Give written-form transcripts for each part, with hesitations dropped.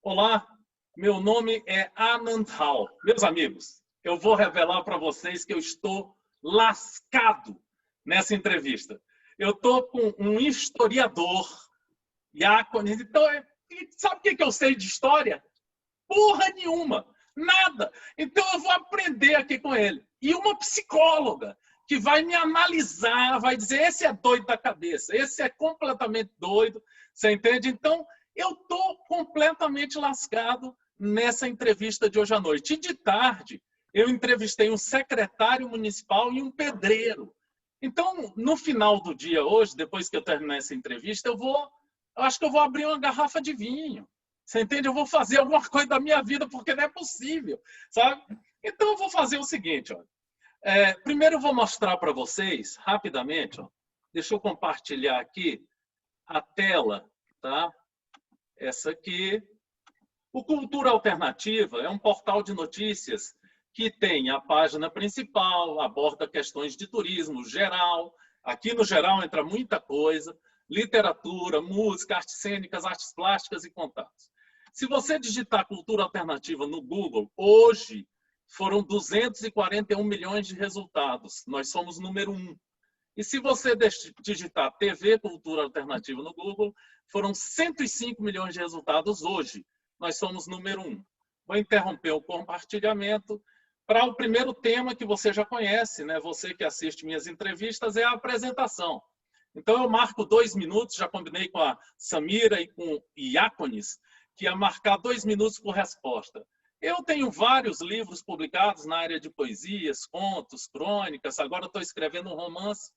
Olá, meu nome é Anand Rao. Meus amigos, eu vou revelar para vocês que eu estou lascado nessa entrevista. Eu estou com um historiador, Iacones. Então, sabe o que eu sei de história? Porra nenhuma, nada. Então eu vou aprender aqui com ele. E uma psicóloga que vai me analisar, vai dizer, esse é doido da cabeça, esse é completamente doido, você entende? Então, eu estou completamente lascado nessa entrevista de hoje à noite. E de tarde, eu entrevistei um secretário municipal e um pedreiro. Então, no final do dia hoje, depois que eu terminar essa entrevista, eu acho que eu vou abrir uma garrafa de vinho. Você entende? Eu vou fazer alguma coisa da minha vida, porque não é possível, sabe? Então, eu vou fazer o seguinte, ó. Primeiro eu vou mostrar para vocês, rapidamente, ó. Deixa eu compartilhar aqui a tela, tá? Essa aqui. O Cultura Alternativa é um portal de notícias que tem a página principal, aborda questões de turismo geral. Aqui no geral entra muita coisa, literatura, música, artes cênicas, artes plásticas e contatos. Se você digitar Cultura Alternativa no Google, hoje foram 241 milhões de resultados. Nós somos número 1. E se você digitar TV Cultura Alternativa no Google, foram 105 milhões de resultados hoje. Nós somos número 1. Vou interromper o compartilhamento para o primeiro tema que você já conhece, né? Você que assiste minhas entrevistas, é a apresentação. Então eu marco 2 minutos, já combinei com a Samira e com o Iacones, que ia marcar 2 minutos por resposta. Eu tenho vários livros publicados na área de poesias, contos, crônicas, agora estou escrevendo um romance,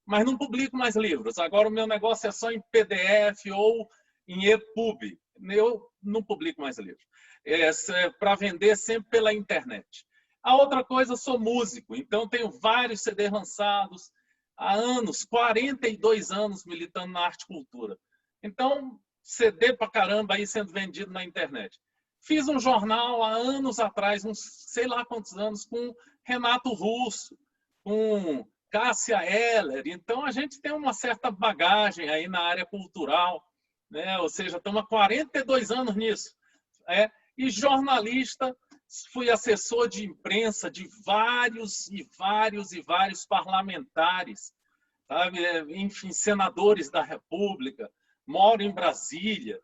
mas não publico mais livros. Agora o meu negócio é só em PDF ou em EPUB. Eu não publico mais livros. É para vender sempre pela internet. A outra coisa, sou músico, então tenho vários CDs lançados há anos, 42 anos militando na arte e cultura. Então, CD pra caramba aí sendo vendido na internet. Fiz um jornal há anos atrás, uns sei lá quantos anos, com Renato Russo, com Cássia Eller. Então, a gente tem uma certa bagagem aí na área cultural, né? Ou seja, estamos há 42 anos nisso. E jornalista, fui assessor de imprensa de vários parlamentares, sabe? Enfim, senadores da República, moro em Brasília.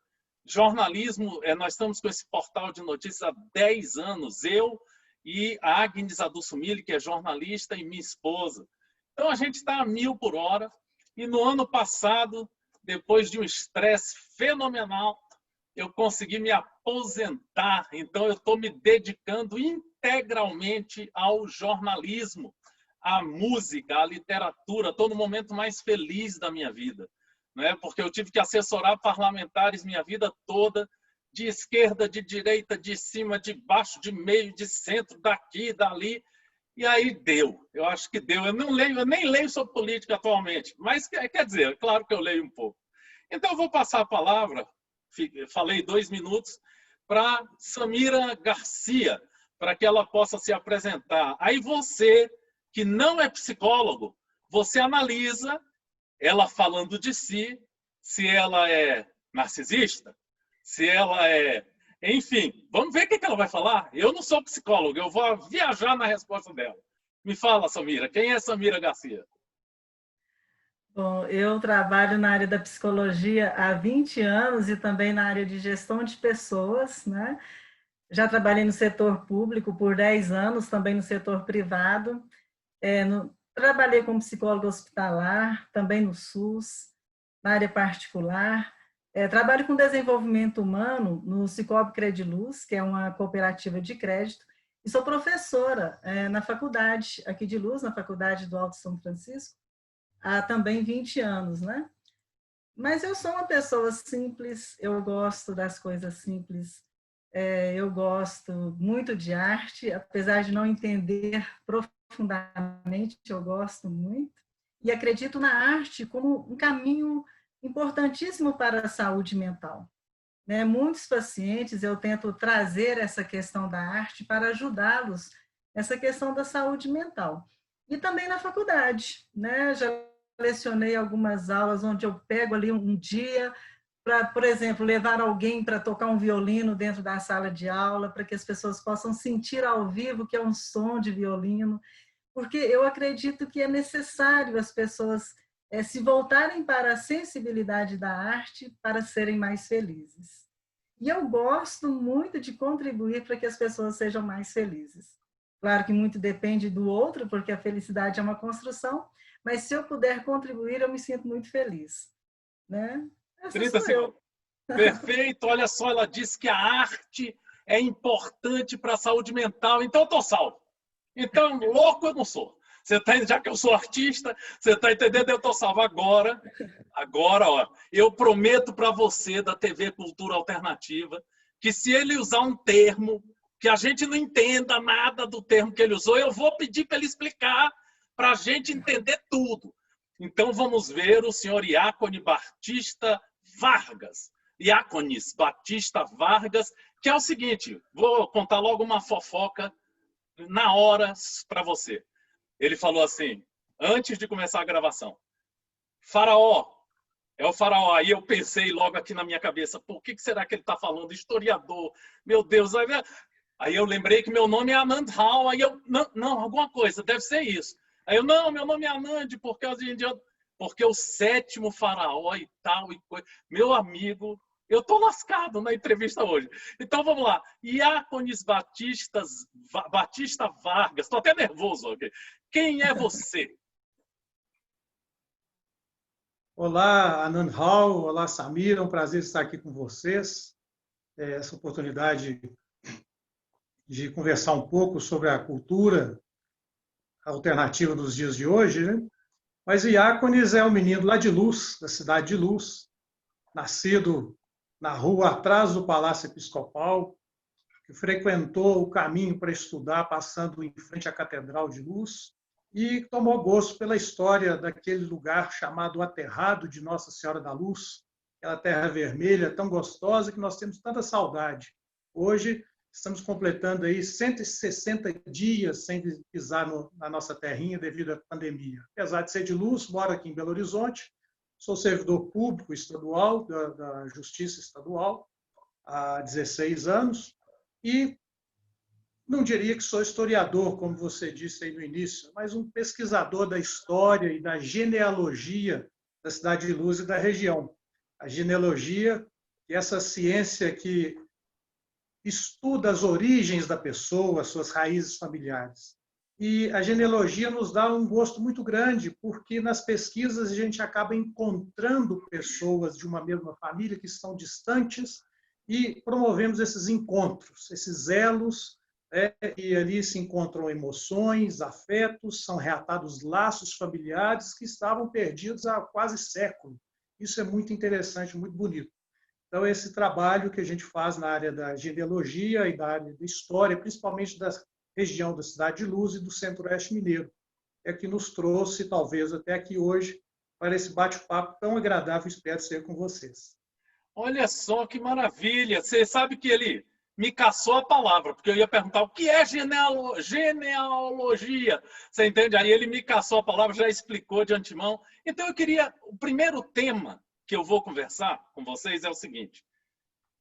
Jornalismo, nós estamos com esse portal de notícias há 10 anos, eu e a Agnes Adusumilli, que é jornalista, e minha esposa. Então, a gente está a 1000 por hora. E no ano passado, depois de um estresse fenomenal, eu consegui me aposentar. Então, eu estou me dedicando integralmente ao jornalismo, à música, à literatura. Estou no momento mais feliz da minha vida, né? Porque eu tive que assessorar parlamentares minha vida toda, de esquerda, de direita, de cima, de baixo, de meio, de centro, daqui, dali. E aí deu. Eu acho que deu. Eu nem leio sobre política atualmente, mas quer dizer, é claro que eu leio um pouco. Então, eu vou passar a palavra, falei 2 minutos, para Samira Garcia, para que ela possa se apresentar. Aí você, que não é psicólogo, você analisa ela falando de si, se ela é narcisista, se ela é... Enfim, vamos ver o que ela vai falar. Eu não sou psicólogo, eu vou viajar na resposta dela. Me fala, Samira, quem é Samira Garcia? Bom, eu trabalho na área da psicologia há 20 anos e também na área de gestão de pessoas, né? Já trabalhei no setor público por 10 anos, também no setor privado. Trabalhei como psicóloga hospitalar, também no SUS, na área particular. Trabalho com desenvolvimento humano no Cicobi Crediluz, que é uma cooperativa de crédito, e sou professora na faculdade aqui de Luz, na Faculdade do Alto São Francisco, há também 20 anos, né? Mas eu sou uma pessoa simples, eu gosto das coisas simples, eu gosto muito de arte, apesar de não entender profundamente, eu gosto muito, e acredito na arte como um caminho importantíssimo para a saúde mental. Né? Muitos pacientes, eu tento trazer essa questão da arte para ajudá-los nessa questão da saúde mental. E também na faculdade, né? Já lecionei algumas aulas onde eu pego ali um dia para, por exemplo, levar alguém para tocar um violino dentro da sala de aula, para que as pessoas possam sentir ao vivo que é um som de violino, porque eu acredito que é necessário as pessoas se voltarem para a sensibilidade da arte para serem mais felizes. E eu gosto muito de contribuir para que as pessoas sejam mais felizes. Claro que muito depende do outro, porque a felicidade é uma construção, mas se eu puder contribuir, eu me sinto muito feliz. Né? Essa 30 sou eu. segundos. Perfeito, olha só, ela disse que a arte é importante para a saúde mental, então eu estou salvo. Então, louco eu não sou. Você tá, já que eu sou artista, você está entendendo? Eu estou salvo agora. Agora, ó, eu prometo para você da TV Cultura Alternativa que se ele usar um termo que a gente não entenda nada do termo que ele usou, eu vou pedir para ele explicar para a gente entender tudo. Então vamos ver o senhor Iácone Batista Vargas. Iácones Batista Vargas, que é o seguinte, vou contar logo uma fofoca na hora para você. Ele falou assim, antes de começar a gravação, Faraó, é o faraó. Aí eu pensei logo aqui na minha cabeça, por que será que ele está falando? Historiador, meu Deus. Aí eu lembrei que meu nome é Anand Rao, aí eu, não, alguma coisa, deve ser isso. Aí eu, não, meu nome é Anand, porque o sétimo faraó e tal, e coisa. Meu amigo, eu tô lascado na entrevista hoje. Então vamos lá. Iácones Batista Vargas, tô até nervoso aqui. Quem é você? Olá, Anand Rao, olá, Samira, é um prazer estar aqui com vocês. Essa oportunidade de conversar um pouco sobre a cultura alternativa dos dias de hoje, né? Mas o Iácones é um menino lá de Luz, da cidade de Luz, nascido na rua atrás do Palácio Episcopal, que frequentou o caminho para estudar, passando em frente à Catedral de Luz, e tomou gosto pela história daquele lugar chamado Aterrado de Nossa Senhora da Luz, aquela terra vermelha tão gostosa que nós temos tanta saudade. Hoje estamos completando aí 160 dias sem pisar na nossa terrinha devido à pandemia. Apesar de ser de Luz, moro aqui em Belo Horizonte, sou servidor público estadual, da Justiça Estadual, há 16 anos, e não diria que sou historiador, como você disse aí no início, mas um pesquisador da história e da genealogia da cidade de Luz e da região. A genealogia, que é essa ciência que estuda as origens da pessoa, suas raízes familiares. E a genealogia nos dá um gosto muito grande, porque nas pesquisas a gente acaba encontrando pessoas de uma mesma família que estão distantes e promovemos esses encontros, esses elos, e ali se encontram emoções, afetos, são reatados laços familiares que estavam perdidos há quase século. Isso é muito interessante, muito bonito. Então, esse trabalho que a gente faz na área da genealogia e da área da história, principalmente da região da Cidade de Luz e do Centro-Oeste Mineiro, é que nos trouxe, talvez, até aqui hoje, para esse bate-papo tão agradável, espero ser com vocês. Olha só que maravilha! Você sabe que ele me caçou a palavra, porque eu ia perguntar o que é genealogia. Você entende? Aí ele me caçou a palavra, já explicou de antemão. Então eu queria... O primeiro tema que eu vou conversar com vocês é o seguinte.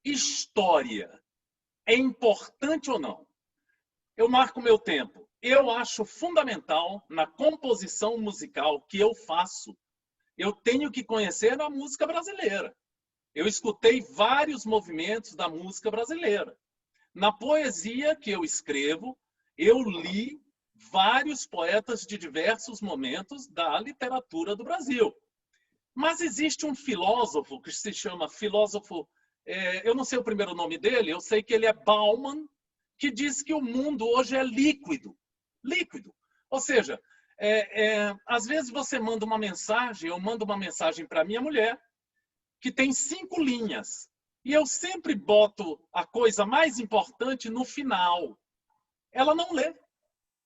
História é importante ou não? Eu marco meu tempo. Eu acho fundamental na composição musical que eu faço. Eu tenho que conhecer a música brasileira. Eu escutei vários movimentos da música brasileira. Na poesia que eu escrevo, eu li vários poetas de diversos momentos da literatura do Brasil. Mas existe um filósofo que se chama eu não sei o primeiro nome dele, eu sei que ele é Bauman, que diz que o mundo hoje é líquido. Líquido. Ou seja, às vezes você manda uma mensagem, eu mando uma mensagem para minha mulher, que tem 5 linhas. E eu sempre boto a coisa mais importante no final. Ela não lê.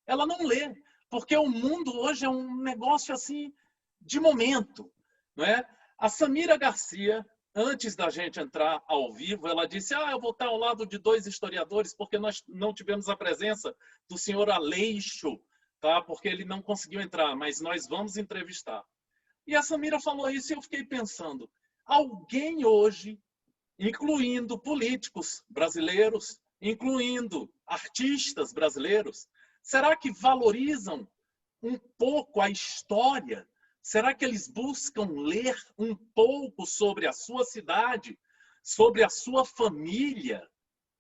Ela não lê. Porque o mundo hoje é um negócio assim de momento. Não é? A Samira Garcia, antes da gente entrar ao vivo, ela disse, eu vou estar ao lado de 2 historiadores porque nós não tivemos a presença do senhor Aleixo, tá? Porque ele não conseguiu entrar, mas nós vamos entrevistar. E a Samira falou isso e eu fiquei pensando, alguém hoje, incluindo políticos brasileiros, incluindo artistas brasileiros, será que valorizam um pouco a história? Será que eles buscam ler um pouco sobre a sua cidade, sobre a sua família,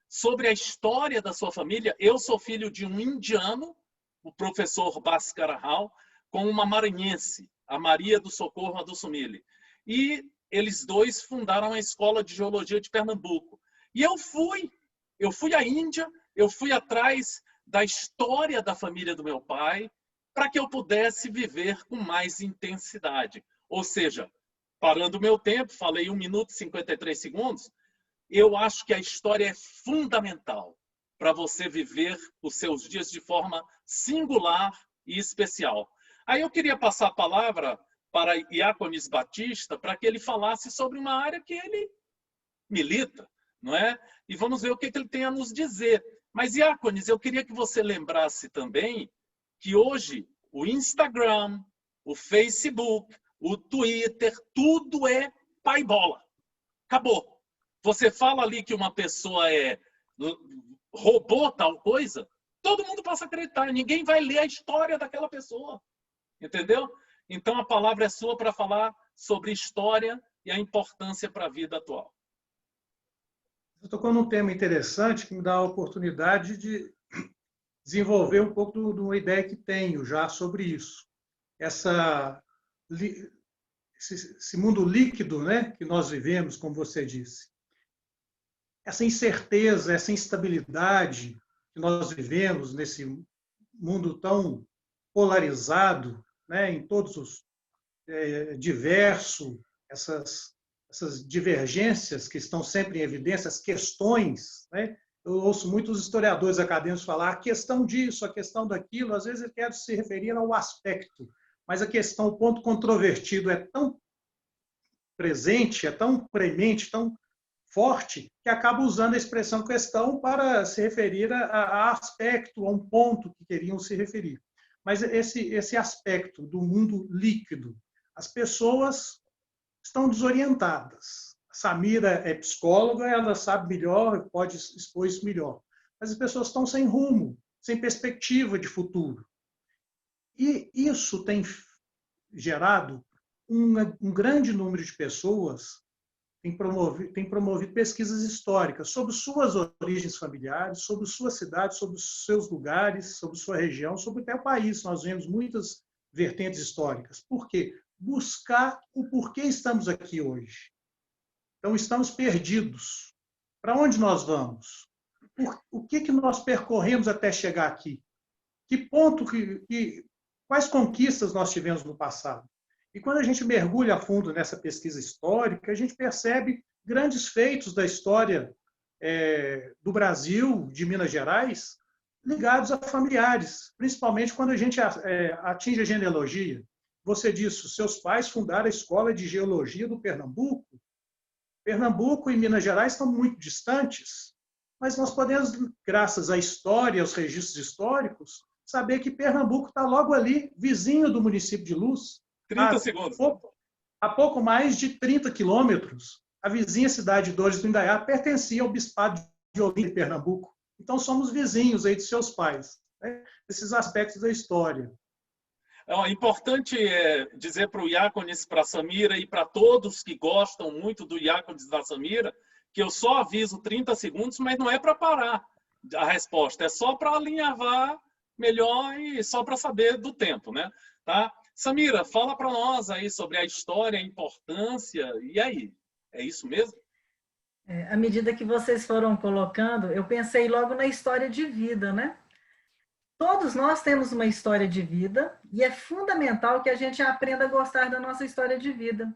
sobre a história da sua família? Eu sou filho de um indiano, o professor Bhaskara Rao, com uma maranhense, a Maria do Socorro Adussumilli. E eles dois fundaram a Escola de Geologia de Pernambuco. E eu fui à Índia, eu fui atrás da história da família do meu pai, para que eu pudesse viver com mais intensidade. Ou seja, parando o meu tempo, falei 1 minuto e 53 segundos, eu acho que a história é fundamental para você viver os seus dias de forma singular e especial. Aí eu queria passar a palavra para Iaconis Batista, para que ele falasse sobre uma área que ele milita, não é? E vamos ver o que ele tem a nos dizer. Mas, Iaconis, eu queria que você lembrasse também que hoje o Instagram, o Facebook, o Twitter, tudo é pai bola. Acabou. Você fala ali que uma pessoa roubou tal coisa, todo mundo passa a acreditar. Ninguém vai ler a história daquela pessoa. Entendeu? Então a palavra é sua para falar sobre história e a importância para a vida atual. Você tocou num tema interessante que me dá a oportunidade de desenvolver um pouco de uma ideia que tenho já sobre isso. Esse mundo líquido, né, que nós vivemos, como você disse. Essa incerteza, essa instabilidade que nós vivemos nesse mundo tão polarizado, né, em todos os diverso, essas divergências que estão sempre em evidência, as questões, né? Eu ouço muitos historiadores acadêmicos falar a questão disso, a questão daquilo, às vezes eu quero se referir ao aspecto, mas a questão, o ponto controvertido é tão presente, é tão premente, tão forte, que acaba usando a expressão questão para se referir a aspecto, a um ponto que queriam se referir. Mas esse aspecto do mundo líquido, as pessoas estão desorientadas. A Samira é psicóloga, ela sabe melhor, pode expor isso melhor. Mas as pessoas estão sem rumo, sem perspectiva de futuro. E isso tem gerado um grande número de pessoas tem promovido pesquisas históricas sobre suas origens familiares, sobre sua cidade, sobre os seus lugares, sobre sua região, sobre até o país. Nós vemos muitas vertentes históricas. Por quê? Buscar o porquê estamos aqui hoje. Então, estamos perdidos. Para onde nós vamos? O que nós percorremos até chegar aqui? Que ponto, quais conquistas nós tivemos no passado? E quando a gente mergulha a fundo nessa pesquisa histórica, a gente percebe grandes feitos da história do Brasil, de Minas Gerais, ligados a familiares, principalmente quando a gente atinge a genealogia. Você disse, seus pais fundaram a Escola de Geologia do Pernambuco. Pernambuco e Minas Gerais estão muito distantes, mas nós podemos, graças à história, aos registros históricos, saber que Pernambuco está logo ali, vizinho do município de Luz. 30 segundos. Há pouco mais de 30 quilômetros, a vizinha cidade de Dores do Indaiá pertencia ao Bispado de Olinda, Pernambuco. Então, somos vizinhos aí de seus pais. Né? Esses aspectos da história. É importante dizer para o Iaconis, para a Samira e para todos que gostam muito do Iaconis da Samira, que eu só aviso 30 segundos, mas não é para parar a resposta, é só para alinhavar melhor e só para saber do tempo, né? Tá? Samira, fala para nós aí sobre a história, a importância, e aí? É isso mesmo? À medida que vocês foram colocando, eu pensei logo na história de vida, né? Todos nós temos uma história de vida e é fundamental que a gente aprenda a gostar da nossa história de vida.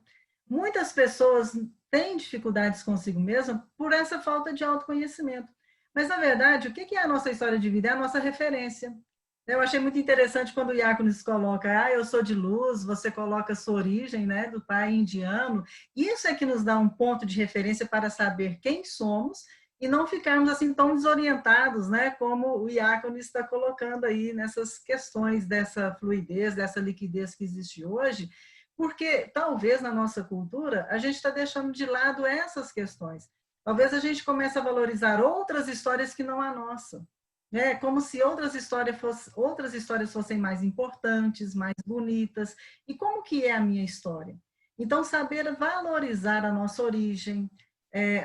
Muitas pessoas têm dificuldades consigo mesmas por essa falta de autoconhecimento. Mas, na verdade, o que é a nossa história de vida? É a nossa referência. Eu achei muito interessante quando o Iaconis coloca, eu sou de Luz, você coloca a sua origem, né, do pai indiano. Isso é que nos dá um ponto de referência para saber quem somos e não ficarmos assim tão desorientados, né, como o Iaconis está colocando aí nessas questões dessa fluidez, dessa liquidez que existe hoje, Porque talvez na nossa cultura a gente está deixando de lado essas questões. Talvez a gente comece a valorizar outras histórias que não a nossa. É como se outras histórias fossem mais importantes, mais bonitas. E como que é a minha história? Então, saber valorizar a nossa origem,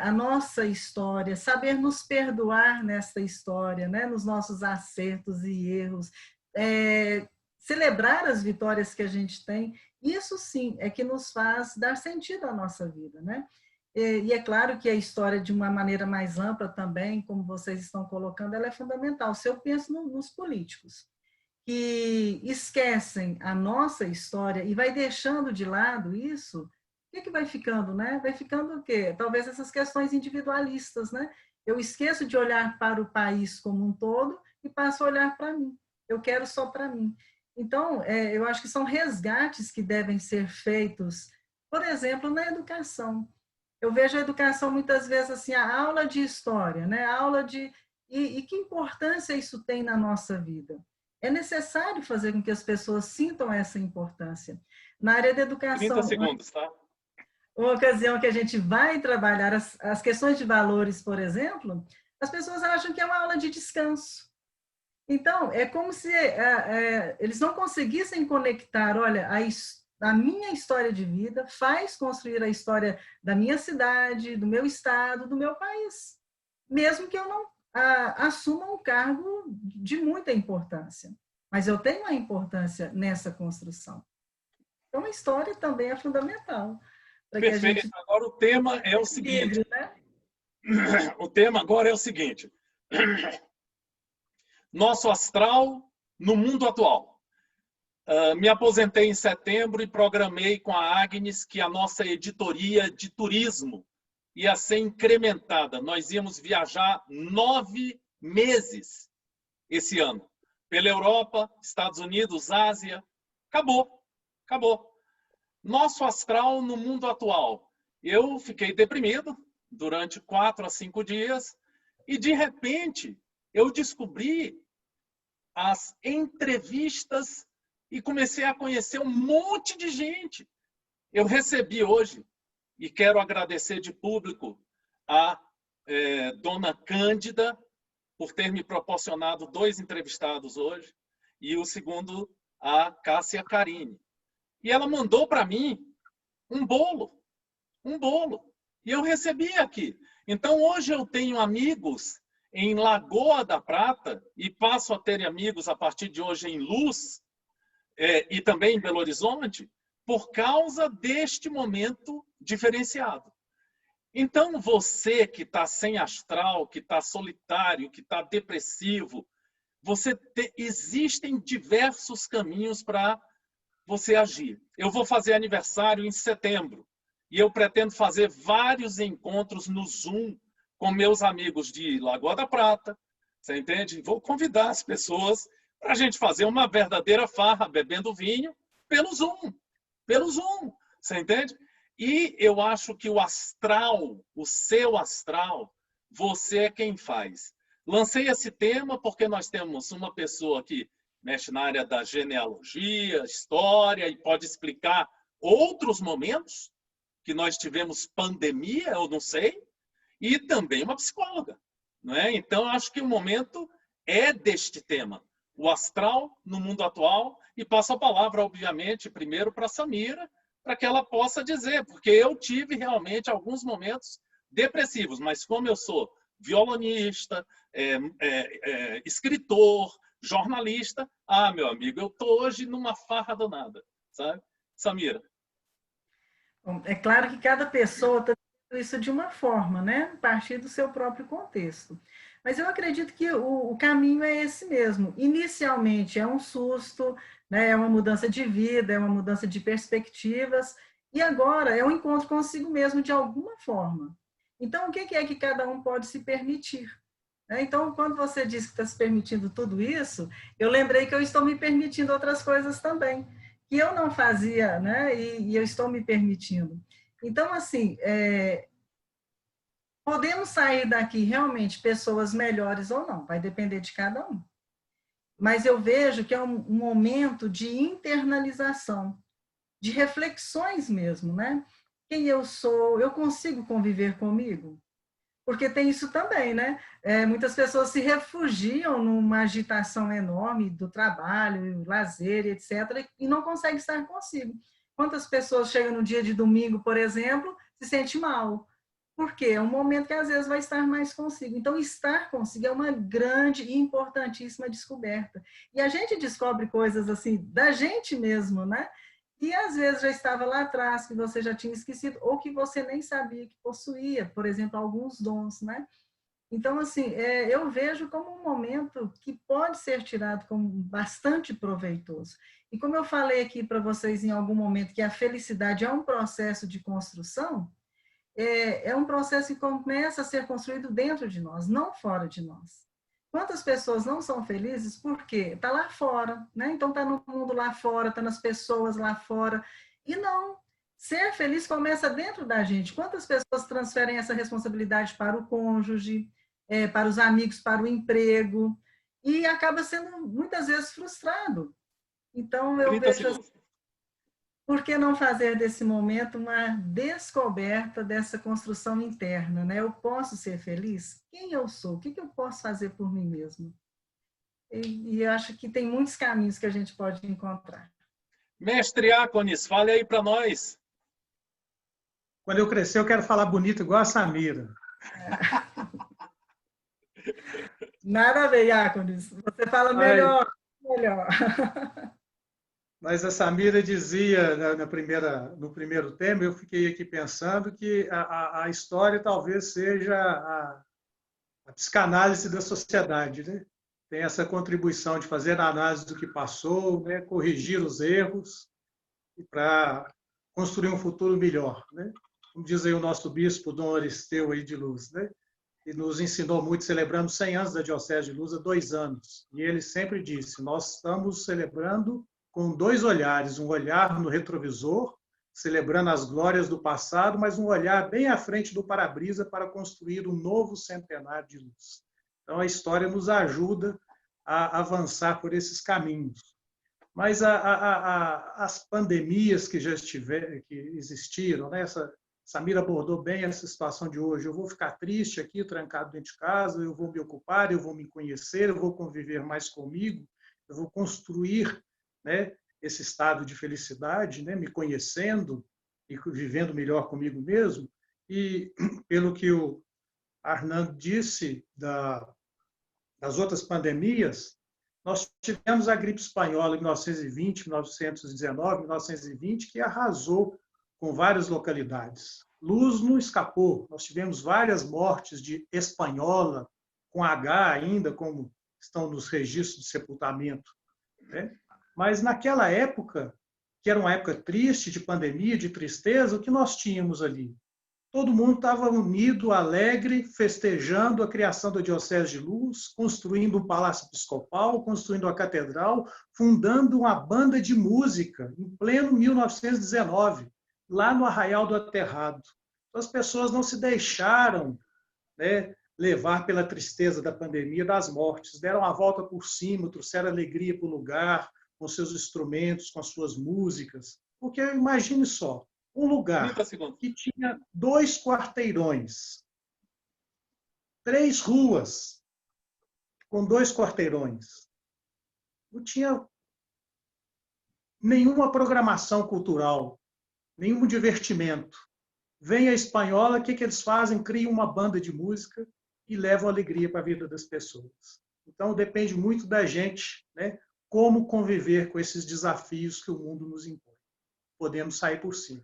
a nossa história, saber nos perdoar nessa história, né? Nos nossos acertos e erros, celebrar as vitórias que a gente tem, isso sim é que nos faz dar sentido à nossa vida, né? E é claro que a história, de uma maneira mais ampla também, como vocês estão colocando, ela é fundamental. Se eu penso nos políticos, que esquecem a nossa história e vai deixando de lado isso, o que vai ficando, né? Vai ficando o quê? Talvez essas questões individualistas, né? Eu esqueço de olhar para o país como um todo e passo a olhar para mim. Eu quero só para mim. Então, eu acho que são resgates que devem ser feitos, por exemplo, na educação. Eu vejo a educação muitas vezes assim, a aula de história, né? A aula de... E que importância isso tem na nossa vida? É necessário fazer com que as pessoas sintam essa importância. Na área da educação... 30 segundos, tá? Uma ocasião que a gente vai trabalhar as questões de valores, por exemplo, as pessoas acham que é uma aula de descanso. Então, é como se eles não conseguissem conectar, olha, a minha história de vida faz construir a história da minha cidade, do meu estado, do meu país. Mesmo que eu não assuma um cargo de muita importância. Mas eu tenho uma importância nessa construção. Então, a história também é fundamental. Perfeito. Gente... Agora o tema é o seguinte. Né? O tema agora é o seguinte. Nosso astral no mundo atual. Me aposentei em setembro e programei com a Agnes que a nossa editoria de turismo ia ser incrementada. Nós íamos viajar 9 meses esse ano. Pela Europa, Estados Unidos, Ásia. Acabou. Acabou. Nosso astral no mundo atual. Eu fiquei deprimido durante 4 a 5 dias e, de repente, eu descobri as entrevistas e comecei a conhecer um monte de gente. Eu recebi hoje, e quero agradecer de público a dona Cândida por ter me proporcionado 2 entrevistados hoje, e o segundo, a Cássia Carini. E ela mandou para mim um bolo. E eu recebi aqui. Então, hoje eu tenho amigos em Lagoa da Prata e passo a ter amigos a partir de hoje em Luz e também em Belo Horizonte por causa deste momento diferenciado. Então, você que está sem astral, que está solitário, que está depressivo, existem diversos caminhos para você agir. Eu vou fazer aniversário em setembro e eu pretendo fazer vários encontros no Zoom com meus amigos de Lagoa da Prata, você entende? Vou convidar as pessoas para a gente fazer uma verdadeira farra bebendo vinho pelo Zoom, você entende? E eu acho que o astral, o seu astral, você é quem faz. Lancei esse tema porque nós temos uma pessoa que mexe na área da genealogia, história, e pode explicar outros momentos que nós tivemos pandemia, eu não sei, e também uma psicóloga. Não é? Então, eu acho que o momento é deste tema, o astral no mundo atual, e passo a palavra, obviamente, primeiro para a Samira, para que ela possa dizer, porque eu tive realmente alguns momentos depressivos, mas como eu sou violonista, escritor, jornalista, meu amigo, eu estou hoje numa farra danada, sabe? Samira. Bom, é claro que cada pessoa está vivendo isso de uma forma, né? A partir do seu próprio contexto. Mas eu acredito que o caminho é esse mesmo. Inicialmente é um susto, né? É uma mudança de vida, é uma mudança de perspectivas, e agora é um encontro consigo mesmo de alguma forma. Então, o que é que cada um pode se permitir? Então, quando você diz que está se permitindo tudo isso, eu lembrei que eu estou me permitindo outras coisas também, que eu não fazia, né? E eu estou me permitindo. Então, assim, podemos sair daqui realmente pessoas melhores ou não, vai depender de cada um. Mas eu vejo que é um momento de internalização. de reflexões mesmo, né? Quem eu sou, eu consigo conviver comigo? Porque tem isso também, né? Muitas pessoas se refugiam numa agitação enorme do trabalho, lazer, etc., e não conseguem estar consigo. Quantas pessoas chegam no dia de domingo, por exemplo, se sente mal? Porque é um momento que às vezes vai estar mais consigo. Então, estar consigo é uma grande e importantíssima descoberta. E a gente descobre coisas assim da gente mesmo, né? E às vezes já estava lá atrás, que você já tinha esquecido, ou que você nem sabia que possuía, por exemplo, alguns dons, né? Então, assim, eu vejo como um momento que pode ser tirado como bastante proveitoso. E como eu falei aqui para vocês em algum momento que a felicidade é um processo de construção, é um processo que começa a ser construído dentro de nós, não fora de nós. Quantas pessoas não são felizes porque está lá fora, né? Então está no mundo lá fora, está nas pessoas lá fora. E não, ser feliz começa dentro da gente. Quantas pessoas transferem essa responsabilidade para o cônjuge, para os amigos, para o emprego, e acaba sendo muitas vezes frustrado. Então eu 30 vejo, segundos. por que não fazer desse momento uma descoberta dessa construção interna, né? Eu posso ser feliz? Quem eu sou? O que eu posso fazer por mim mesmo? E eu acho que tem muitos caminhos que a gente pode encontrar. Mestre Ácones, fale aí para nós. Quando eu crescer, eu quero falar bonito igual a Samira. Nada a ver, Iacones. Você fala melhor, melhor. Mas a Samira dizia no primeiro tema, eu fiquei aqui pensando que a história talvez seja a psicanálise da sociedade, né? Tem essa contribuição de fazer a análise do que passou, né? Corrigir os erros para construir um futuro melhor, né? Como diz aí o nosso bispo, Dom Aristeu aí de Luz, né? E nos ensinou muito, celebrando 100 anos da Diocese de Luz há 2 anos. E ele sempre disse, nós estamos celebrando com 2 olhares, um olhar no retrovisor, celebrando as glórias do passado, mas um olhar bem à frente do para-brisa para construir um novo centenário de luz. Então, a história nos ajuda a avançar por esses caminhos. Mas as pandemias que já existiram, né? Samira abordou bem essa situação de hoje. Eu vou ficar triste aqui, trancado dentro de casa, eu vou me ocupar, eu vou me conhecer, eu vou conviver mais comigo, eu vou construir, né, esse estado de felicidade, né, me conhecendo e vivendo melhor comigo mesmo. E, pelo que o Arnaldo disse das outras pandemias, nós tivemos a gripe espanhola em 1920, 1919, 1920, que arrasou com várias localidades. Luz não escapou. Nós tivemos várias mortes de espanhola, com H ainda, como estão nos registros de sepultamento, né? Mas naquela época, que era uma época triste, de pandemia, de tristeza, o que nós tínhamos ali? Todo mundo estava unido, alegre, festejando a criação da Diocese de Luz, construindo um palácio episcopal, construindo a catedral, fundando uma banda de música em pleno 1919, lá no Arraial do Aterrado. Então, as pessoas não se deixaram, né, levar pela tristeza da pandemia, das mortes, deram a volta por cima, trouxeram alegria para o lugar, com seus instrumentos, com as suas músicas. Porque imagine só, um lugar que tinha 2 quarteirões, 3 ruas, com 2 quarteirões. Não tinha nenhuma programação cultural, nenhum divertimento. Vem a espanhola, o que eles fazem? Criam uma banda de música e levam alegria para a vida das pessoas. Então, depende muito da gente, né? Como conviver com esses desafios que o mundo nos impõe. Podemos sair por cima.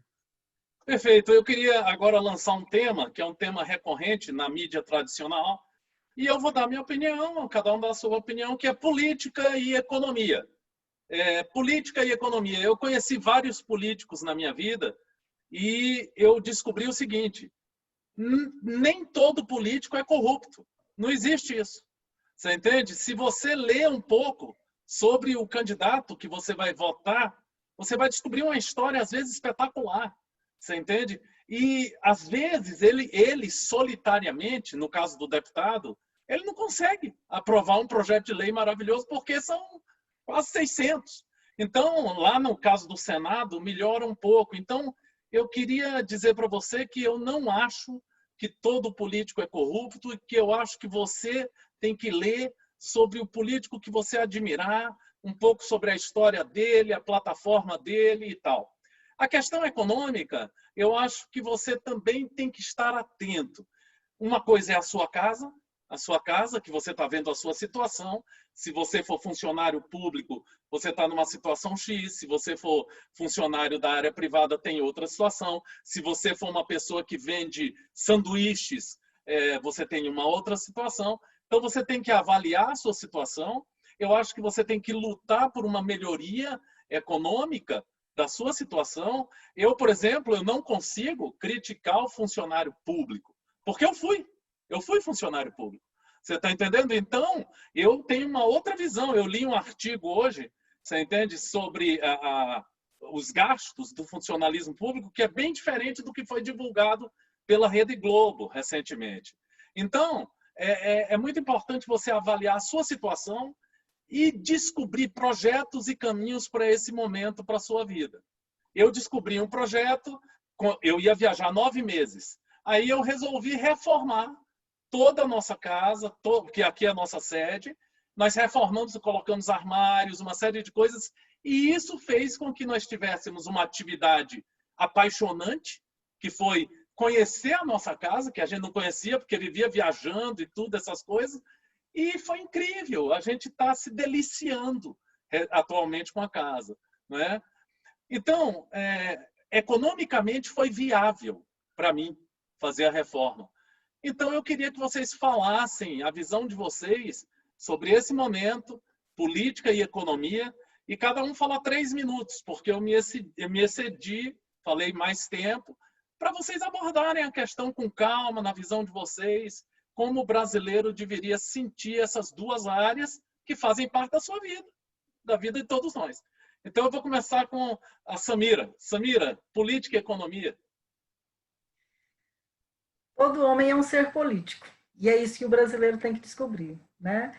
Perfeito. Eu queria agora lançar um tema, que é um tema recorrente na mídia tradicional, e eu vou dar minha opinião, cada um dá a sua opinião, que é política e economia. Política e economia. Eu conheci vários políticos na minha vida e eu descobri o seguinte, nem todo político é corrupto. Não existe isso. Você entende? Se você lê um pouco sobre o candidato que você vai votar, você vai descobrir uma história, às vezes, espetacular. Você entende? E, às vezes, ele solitariamente, no caso do deputado, ele não consegue aprovar um projeto de lei maravilhoso porque são quase 600. Então, lá no caso do Senado, melhora um pouco. Então, eu queria dizer para você que eu não acho que todo político é corrupto e que eu acho que você tem que ler sobre o político que você admirar, um pouco sobre a história dele, a plataforma dele e tal. A questão econômica, eu acho que você também tem que estar atento. Uma coisa é a sua casa, que você está vendo a sua situação. Se você for funcionário público, você está numa situação X. Se você for funcionário da área privada, tem outra situação. Se você for uma pessoa que vende sanduíches, você tem uma outra situação. Então, você tem que avaliar a sua situação. Eu acho que você tem que lutar por uma melhoria econômica da sua situação. Eu, por exemplo, eu não consigo criticar o funcionário público, porque eu fui funcionário público. Você está entendendo? Então, eu tenho uma outra visão. Eu li um artigo hoje, você entende, sobre os gastos do funcionalismo público, que é bem diferente do que foi divulgado pela Rede Globo recentemente. Então, é muito importante você avaliar a sua situação e descobrir projetos e caminhos para esse momento, para a sua vida. Eu descobri um projeto, eu ia viajar 9 meses. Aí eu resolvi reformar toda a nossa casa, que aqui é a nossa sede. Nós reformamos e colocamos armários, uma série de coisas, e isso fez com que nós tivéssemos uma atividade apaixonante, que foi conhecer a nossa casa, que a gente não conhecia, porque vivia viajando e tudo, essas coisas, e foi incrível. A gente está se deliciando atualmente com a casa, não é? Então, economicamente foi viável para mim fazer a reforma. Então, eu queria que vocês falassem a visão de vocês sobre esse momento, política e economia, e cada um falar 3 minutos, porque eu me excedi, falei mais tempo, para vocês abordarem a questão com calma, na visão de vocês, como o brasileiro deveria sentir essas duas áreas que fazem parte da sua vida, da vida de todos nós. Então, eu vou começar com a Samira. Samira, política e economia. Todo homem é um ser político, e é isso que o brasileiro tem que descobrir, né?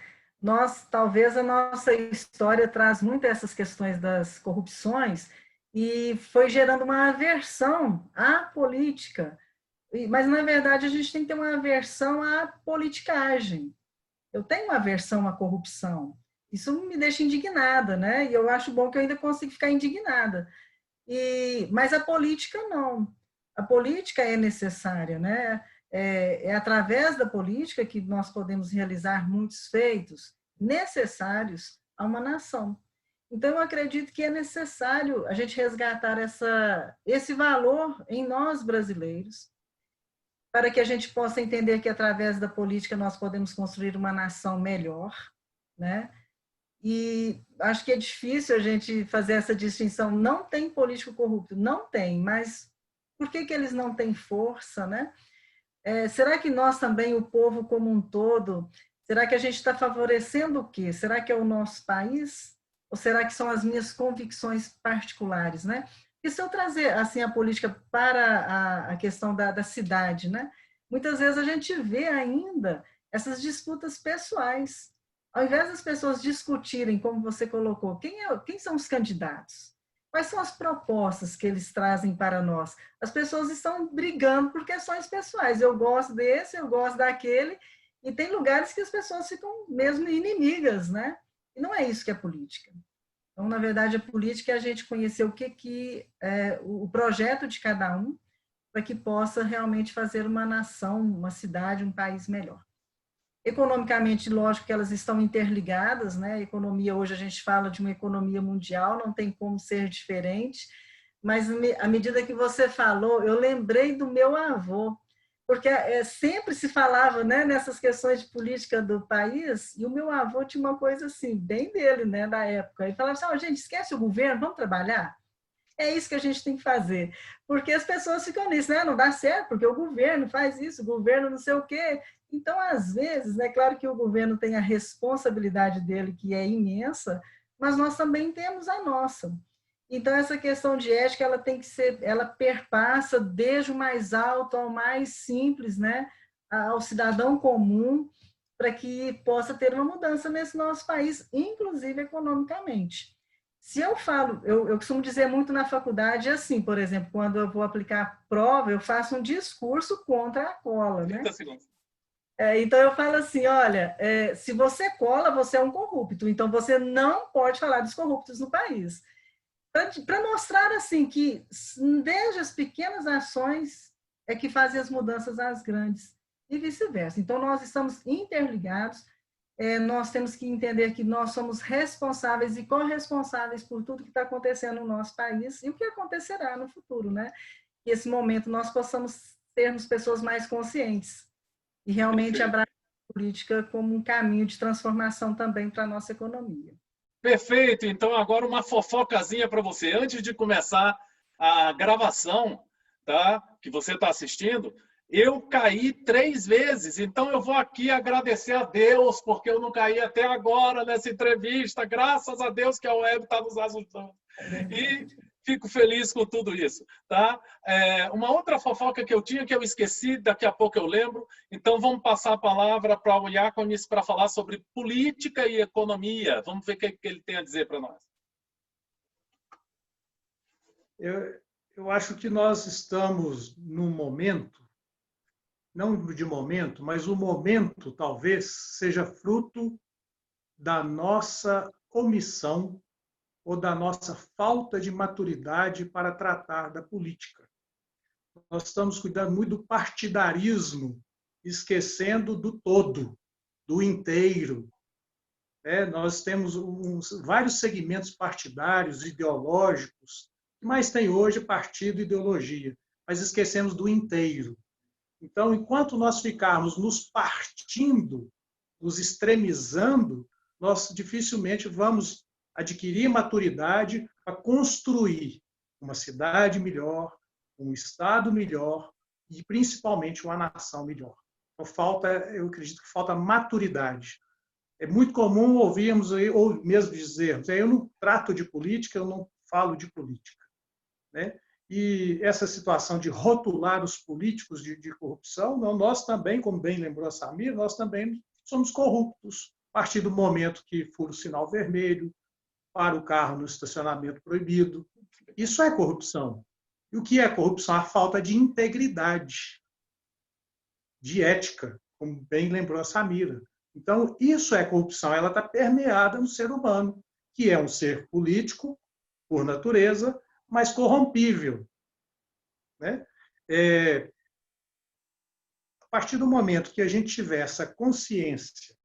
Talvez a nossa história traz muito essas questões das corrupções e foi gerando uma aversão à política, mas na verdade a gente tem que ter uma aversão à politicagem. Eu tenho uma aversão à corrupção. Isso me deixa indignada, né? E eu acho bom que eu ainda consigo ficar indignada. Mas a política não. A política é necessária, né? É através da política que nós podemos realizar muitos feitos necessários a uma nação. Então, eu acredito que é necessário a gente resgatar esse valor em nós brasileiros, para que a gente possa entender que através da política nós podemos construir uma nação melhor, né? E acho que é difícil a gente fazer essa distinção. Não tem político corrupto, não tem, mas por que eles não têm força, né? Será que nós também, o povo como um todo, será que a gente está favorecendo o quê? Será que é o nosso país? Ou será que são as minhas convicções particulares, né? E se eu trazer assim a política para a questão da cidade, né? Muitas vezes a gente vê ainda essas disputas pessoais. Ao invés das pessoas discutirem, como você colocou, quem são os candidatos? Quais são as propostas que eles trazem para nós? As pessoas estão brigando por questões pessoais. Eu gosto desse, eu gosto daquele, e tem lugares que as pessoas ficam mesmo inimigas, né? E não é isso que é política. Então, na verdade, a política é a gente conhecer o que é o projeto de cada um, para que possa realmente fazer uma nação, uma cidade, um país melhor. Economicamente, lógico que elas estão interligadas, né? A economia, hoje a gente fala de uma economia mundial, não tem como ser diferente, mas à medida que você falou, eu lembrei do meu avô, porque sempre se falava, né, nessas questões de política do país, e o meu avô tinha uma coisa assim, bem dele, né, da época, ele falava assim, gente, esquece o governo, vamos trabalhar? É isso que a gente tem que fazer, porque as pessoas ficam nisso, né? Não dá certo, porque o governo faz isso, o governo não sei o quê. Então, às vezes, é claro que o governo tem a responsabilidade dele, que é imensa, mas nós também temos a nossa. Então, essa questão de ética, ela perpassa desde o mais alto ao mais simples, né? Ao cidadão comum, para que possa ter uma mudança nesse nosso país, inclusive economicamente. Se eu falo, eu costumo dizer muito na faculdade, assim, por exemplo, quando eu vou aplicar prova, eu faço um discurso contra a cola, né? 30 segundos. Então eu falo assim, olha, se você cola, você é um corrupto, então você não pode falar dos corruptos no país. Para mostrar assim que desde as pequenas ações é que fazem as mudanças às grandes e vice-versa. Então nós estamos interligados, nós temos que entender que nós somos responsáveis e corresponsáveis por tudo que está acontecendo no nosso país e o que acontecerá no futuro, né? Que esse momento nós possamos sermos pessoas mais conscientes e realmente abraçar a política como um caminho de transformação também para a nossa economia. Perfeito. Então, agora uma fofocazinha para você. Antes de começar a gravação, tá? Que você está assistindo, eu caí 3 vezes. Então, eu vou aqui agradecer a Deus, porque eu não caí até agora nessa entrevista. Graças a Deus que a web está nos ajudando. E fico feliz com tudo isso, tá? Uma outra fofoca que eu tinha, que eu esqueci, daqui a pouco eu lembro. Então, vamos passar a palavra para o Iaconis para falar sobre política e economia. Vamos ver o que ele tem a dizer para nós. Eu acho que nós estamos num momento, não de momento, mas o momento talvez seja fruto da nossa omissão ou da nossa falta de maturidade para tratar da política. Nós estamos cuidando muito do partidarismo, esquecendo do todo, do inteiro. Nós temos vários segmentos partidários, ideológicos, que mais tem hoje partido e ideologia, mas esquecemos do inteiro. Então, enquanto nós ficarmos nos partindo, nos extremizando, nós dificilmente vamos adquirir maturidade para construir uma cidade melhor, um estado melhor e, principalmente, uma nação melhor. Então, eu acredito que falta maturidade. É muito comum ouvirmos, ou mesmo dizermos, eu não trato de política, eu não falo de política. Né? E essa situação de rotular os políticos de corrupção, nós também, como bem lembrou a Samir, nós também somos corruptos. A partir do momento que fura o sinal vermelho, para o carro no estacionamento proibido. Isso é corrupção. E o que é corrupção? A falta de integridade, de ética, como bem lembrou a Samira. Então, isso é corrupção. Ela está permeada no ser humano, que é um ser político, por natureza, mas corrompível. Né? A partir do momento que a gente tiver essa consciência,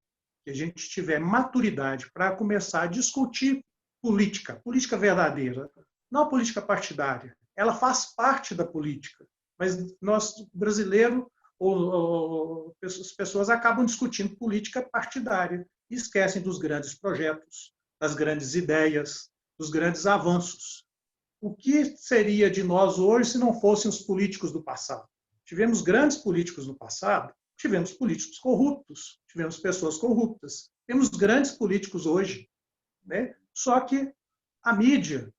que a gente tiver maturidade para começar a discutir política verdadeira, não a política partidária. Ela faz parte da política, mas nós, brasileiros, as pessoas acabam discutindo política partidária e esquecem dos grandes projetos, das grandes ideias, dos grandes avanços. O que seria de nós hoje se não fossem os políticos do passado? Tivemos grandes políticos no passado, tivemos políticos corruptos, tivemos pessoas corruptas. Temos grandes políticos hoje, né? Só que a mídia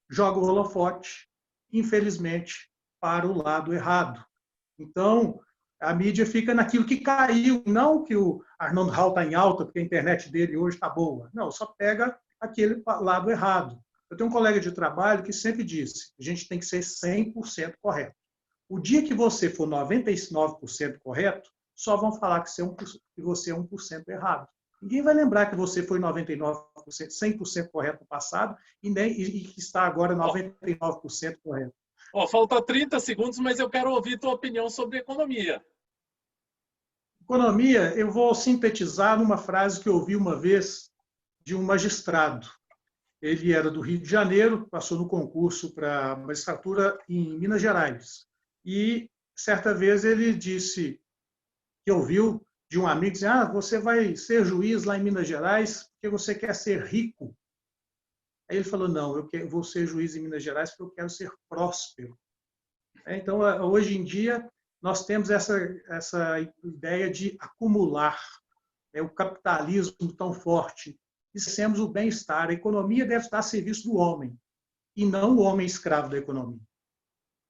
joga o holofote, infelizmente, para o lado errado. Então, a mídia fica naquilo que caiu, não que o Arnon Hall está em alta, porque a internet dele hoje está boa. Não, só pega aquele lado errado. Eu tenho um colega de trabalho que sempre disse, a gente tem que ser 100% correto. O dia que você for 99% correto, só vão falar que você é 1% errado. Ninguém vai lembrar que você foi 99%, 100% correto no passado e que está agora 99% correto. Falta 30 segundos, mas eu quero ouvir tua opinião sobre economia. Economia, eu vou sintetizar numa frase que eu ouvi uma vez de um magistrado. Ele era do Rio de Janeiro, passou no concurso para magistratura em Minas Gerais. E, certa vez, ele disse que ouviu de um amigo dizer, você vai ser juiz lá em Minas Gerais porque você quer ser rico. Aí ele falou, não, eu vou ser juiz em Minas Gerais porque eu quero ser próspero. Então, hoje em dia, nós temos essa ideia de acumular, o capitalismo tão forte, esquecemos o bem-estar. A economia deve estar a serviço do homem, e não o homem escravo da economia.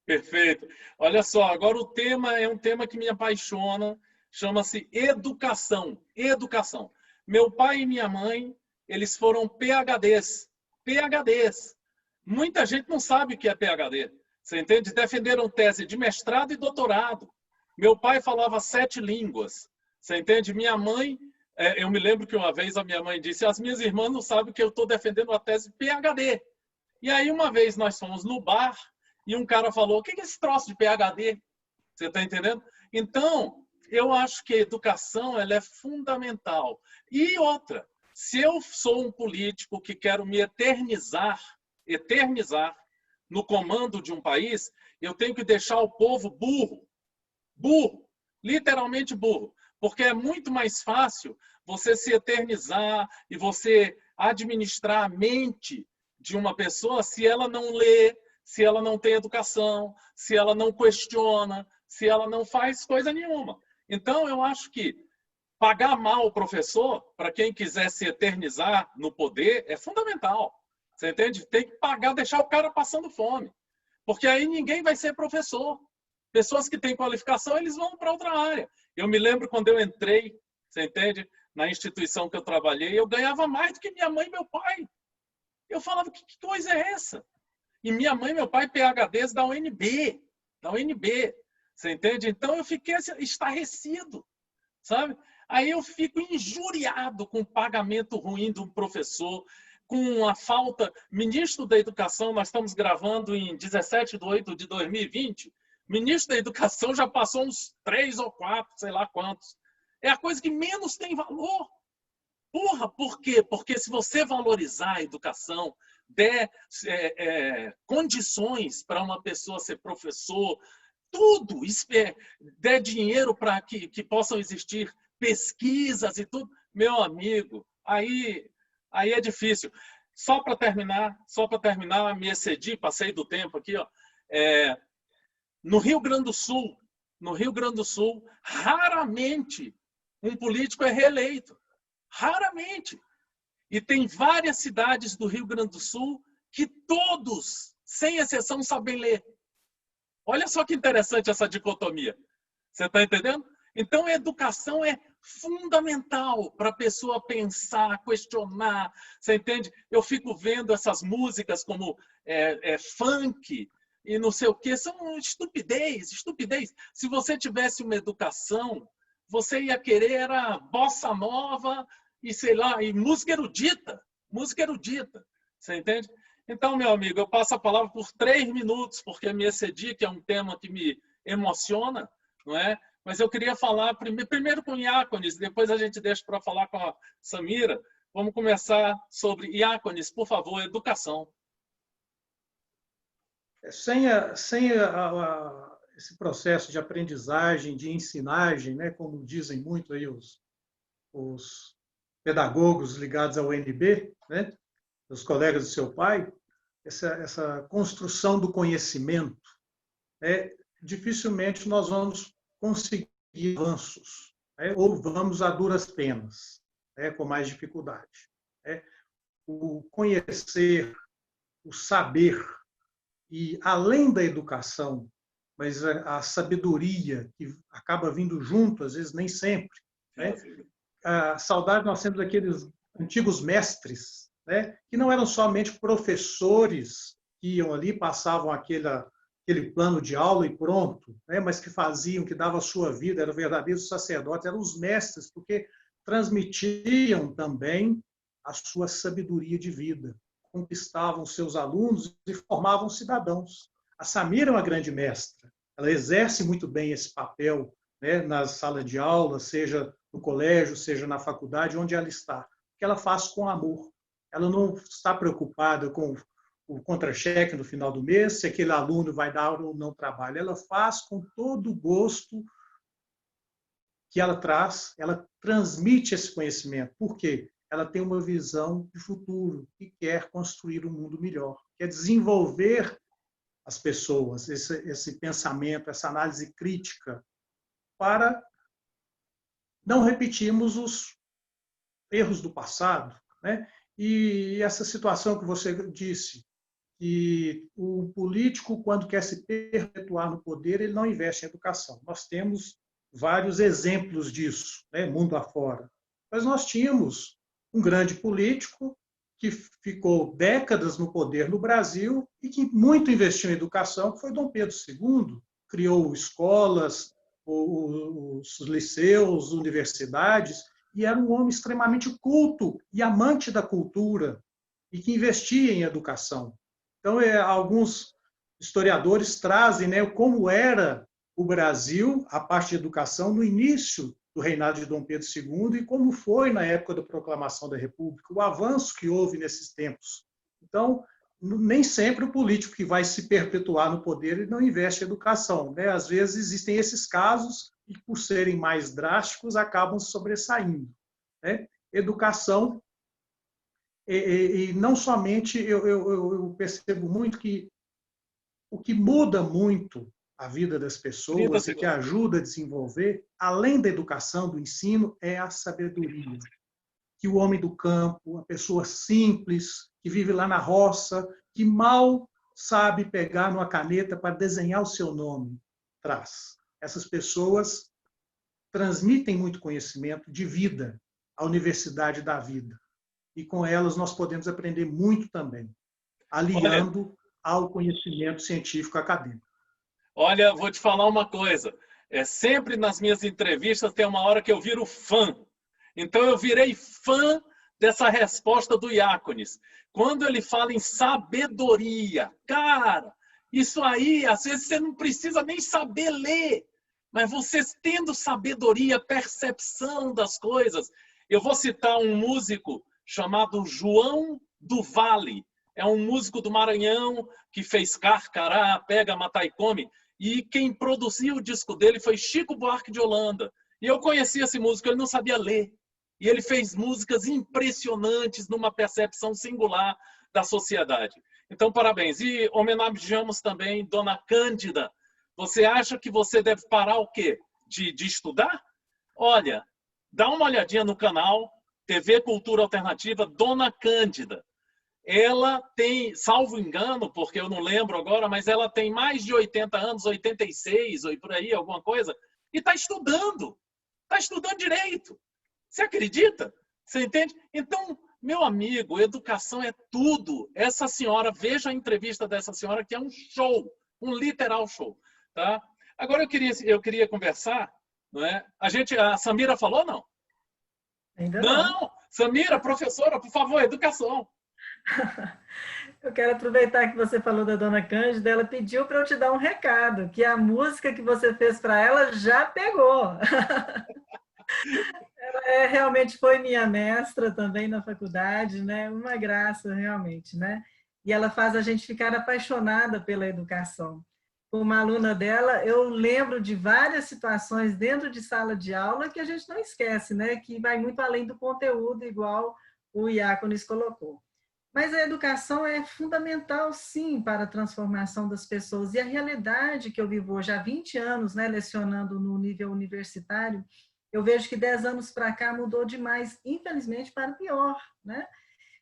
Perfeito. Olha só, agora o tema é um tema que me apaixona, chama-se educação. Educação. Meu pai e minha mãe, eles foram PhDs, PhDs. Muita gente não sabe o que é PhD. Você entende? Defenderam tese de mestrado e doutorado. Meu pai falava 7 línguas. Você entende? Minha mãe, eu me lembro que uma vez a minha mãe disse: as minhas irmãs não sabem que eu estou defendendo uma tese PhD. E aí uma vez nós fomos no bar e um cara falou: o que é esse troço de PhD? Você está entendendo? Então, eu acho que a educação ela é fundamental. E outra, se eu sou um político que quero me eternizar no comando de um país, eu tenho que deixar o povo burro. Burro. Literalmente burro. Porque é muito mais fácil você se eternizar e você administrar a mente de uma pessoa se ela não lê, se ela não tem educação, se ela não questiona, se ela não faz coisa nenhuma. Então, eu acho que pagar mal o professor, para quem quiser se eternizar no poder, é fundamental. Você entende? Tem que pagar, deixar o cara passando fome. Porque aí ninguém vai ser professor. Pessoas que têm qualificação, eles vão para outra área. Eu me lembro quando eu entrei, você entende? Na instituição que eu trabalhei, eu ganhava mais do que minha mãe e meu pai. Eu falava: que coisa é essa? E minha mãe e meu pai, PhDs da UNB. Da UNB. Você entende? Então eu fiquei estarrecido, sabe? Aí eu fico injuriado com o pagamento ruim de um professor, com a falta... Ministro da Educação, nós estamos gravando em 17/8/2020, ministro da Educação já passou uns 3 ou 4, sei lá quantos. É a coisa que menos tem valor. Porra, por quê? Porque se você valorizar a educação, der condições para uma pessoa ser professor, tudo, der dinheiro para que possam existir pesquisas e tudo, meu amigo, aí é difícil. Só para terminar, me excedi, passei do tempo aqui, ó. No Rio Grande do Sul, raramente um político é reeleito. Raramente. E tem várias cidades do Rio Grande do Sul que todos, sem exceção, sabem ler. Olha só que interessante essa dicotomia. Você está entendendo? Então, a educação é fundamental para a pessoa pensar, questionar. Você entende? Eu fico vendo essas músicas como funk e não sei o quê. São estupidez. Se você tivesse uma educação, você ia querer era bossa nova e, sei lá, e música erudita. Você entende? Então, meu amigo, eu passo a palavra por 3 minutos, porque me excedi, que é um tema que me emociona, não é? Mas eu queria falar primeiro com Iáconis, depois a gente deixa para falar com a Samira. Vamos começar sobre Iáconis, por favor, educação. Sem esse processo de aprendizagem, de ensinagem, né, como dizem muito aí os pedagogos ligados ao UNB, né, os colegas do seu pai, essa construção do conhecimento, dificilmente nós vamos conseguir avanços, ou vamos a duras penas, com mais dificuldade. O conhecer, o saber, e além da educação, mas a sabedoria que acaba vindo junto, às vezes nem sempre. A saudade nós temos daqueles antigos mestres, que não eram somente professores que iam ali, passavam aquele plano de aula e pronto, mas que faziam, que davam a sua vida, eram verdadeiros sacerdotes, eram os mestres, porque transmitiam também a sua sabedoria de vida, conquistavam seus alunos e formavam cidadãos. A Samira é uma grande mestra, ela exerce muito bem esse papel, na sala de aula, seja no colégio, seja na faculdade, onde ela está, que ela faz com amor. Ela não está preocupada com o contra-cheque no final do mês, se aquele aluno vai dar ou não trabalho. Ela faz com todo o gosto que ela traz, ela transmite esse conhecimento. Por quê? Ela tem uma visão de futuro e quer construir um mundo melhor, quer desenvolver as pessoas, esse pensamento, essa análise crítica, para não repetirmos os erros do passado, E essa situação que você disse, que o político, quando quer se perpetuar no poder, ele não investe em educação. Nós temos vários exemplos disso, mundo afora. Mas nós tínhamos um grande político que ficou décadas no poder no Brasil e que muito investiu em educação, que foi Dom Pedro II, criou escolas, os liceus, universidades, e era um homem extremamente culto e amante da cultura, e que investia em educação. Então, alguns historiadores trazem, né, como era o Brasil, a parte de educação, no início do reinado de Dom Pedro II e como foi na época da proclamação da República, o avanço que houve nesses tempos. Então, nem sempre o político que vai se perpetuar no poder ele não investe em educação, né? Às vezes existem esses casos e, por serem mais drásticos, acabam sobressaindo, né? Educação, e não somente, eu percebo muito que o que muda muito a vida das pessoas e que ajuda a desenvolver, além da educação, do ensino, é a sabedoria. Que o homem do campo, a pessoa simples, que vive lá na roça, que mal sabe pegar numa caneta para desenhar o seu nome, traz. Essas pessoas transmitem muito conhecimento de vida, a universidade da vida. E com elas nós podemos aprender muito também, aliando ao conhecimento científico acadêmico. Olha, vou te falar uma coisa. Sempre nas minhas entrevistas tem uma hora que eu viro fã. Então eu virei fã dessa resposta do Iácones. Quando ele fala em sabedoria, cara, isso aí, às vezes você não precisa nem saber ler, mas você tendo sabedoria, percepção das coisas. Eu vou citar um músico chamado João do Vale. É um músico do Maranhão que fez Carcará, Pega, Matar e Come. E quem produziu o disco dele foi Chico Buarque de Holanda. E eu conheci esse músico, ele não sabia ler. E ele fez músicas impressionantes numa percepção singular da sociedade. Então, parabéns. E homenageamos também Dona Cândida. Você acha que você deve parar o quê? De estudar? Olha, dá uma olhadinha no canal TV Cultura Alternativa Dona Cândida. Ela tem, salvo engano, porque eu não lembro agora, mas ela tem mais de 80 anos, 86 ou por aí, alguma coisa, e está estudando direito. Você acredita? Você entende? Então, meu amigo, educação é tudo. Essa senhora, veja a entrevista dessa senhora, que é um show, um literal show. Tá? Agora eu queria conversar, não é? A Samira falou, não? Ainda não. Não! Samira, professora, por favor, educação. Eu quero aproveitar que você falou da Dona Cândida, ela pediu para eu te dar um recado, que a música que você fez para ela já pegou. Ela realmente foi minha mestra também na faculdade, né? Uma graça, realmente, né? E ela faz a gente ficar apaixonada pela educação. Como aluna dela, eu lembro de várias situações dentro de sala de aula que a gente não esquece, né? Que vai muito além do conteúdo, igual o Iácones colocou. Mas a educação é fundamental, sim, para a transformação das pessoas. E a realidade que eu vivo hoje, há 20 anos, né, lecionando no nível universitário, eu vejo que 10 anos para cá mudou demais, infelizmente, para pior, né?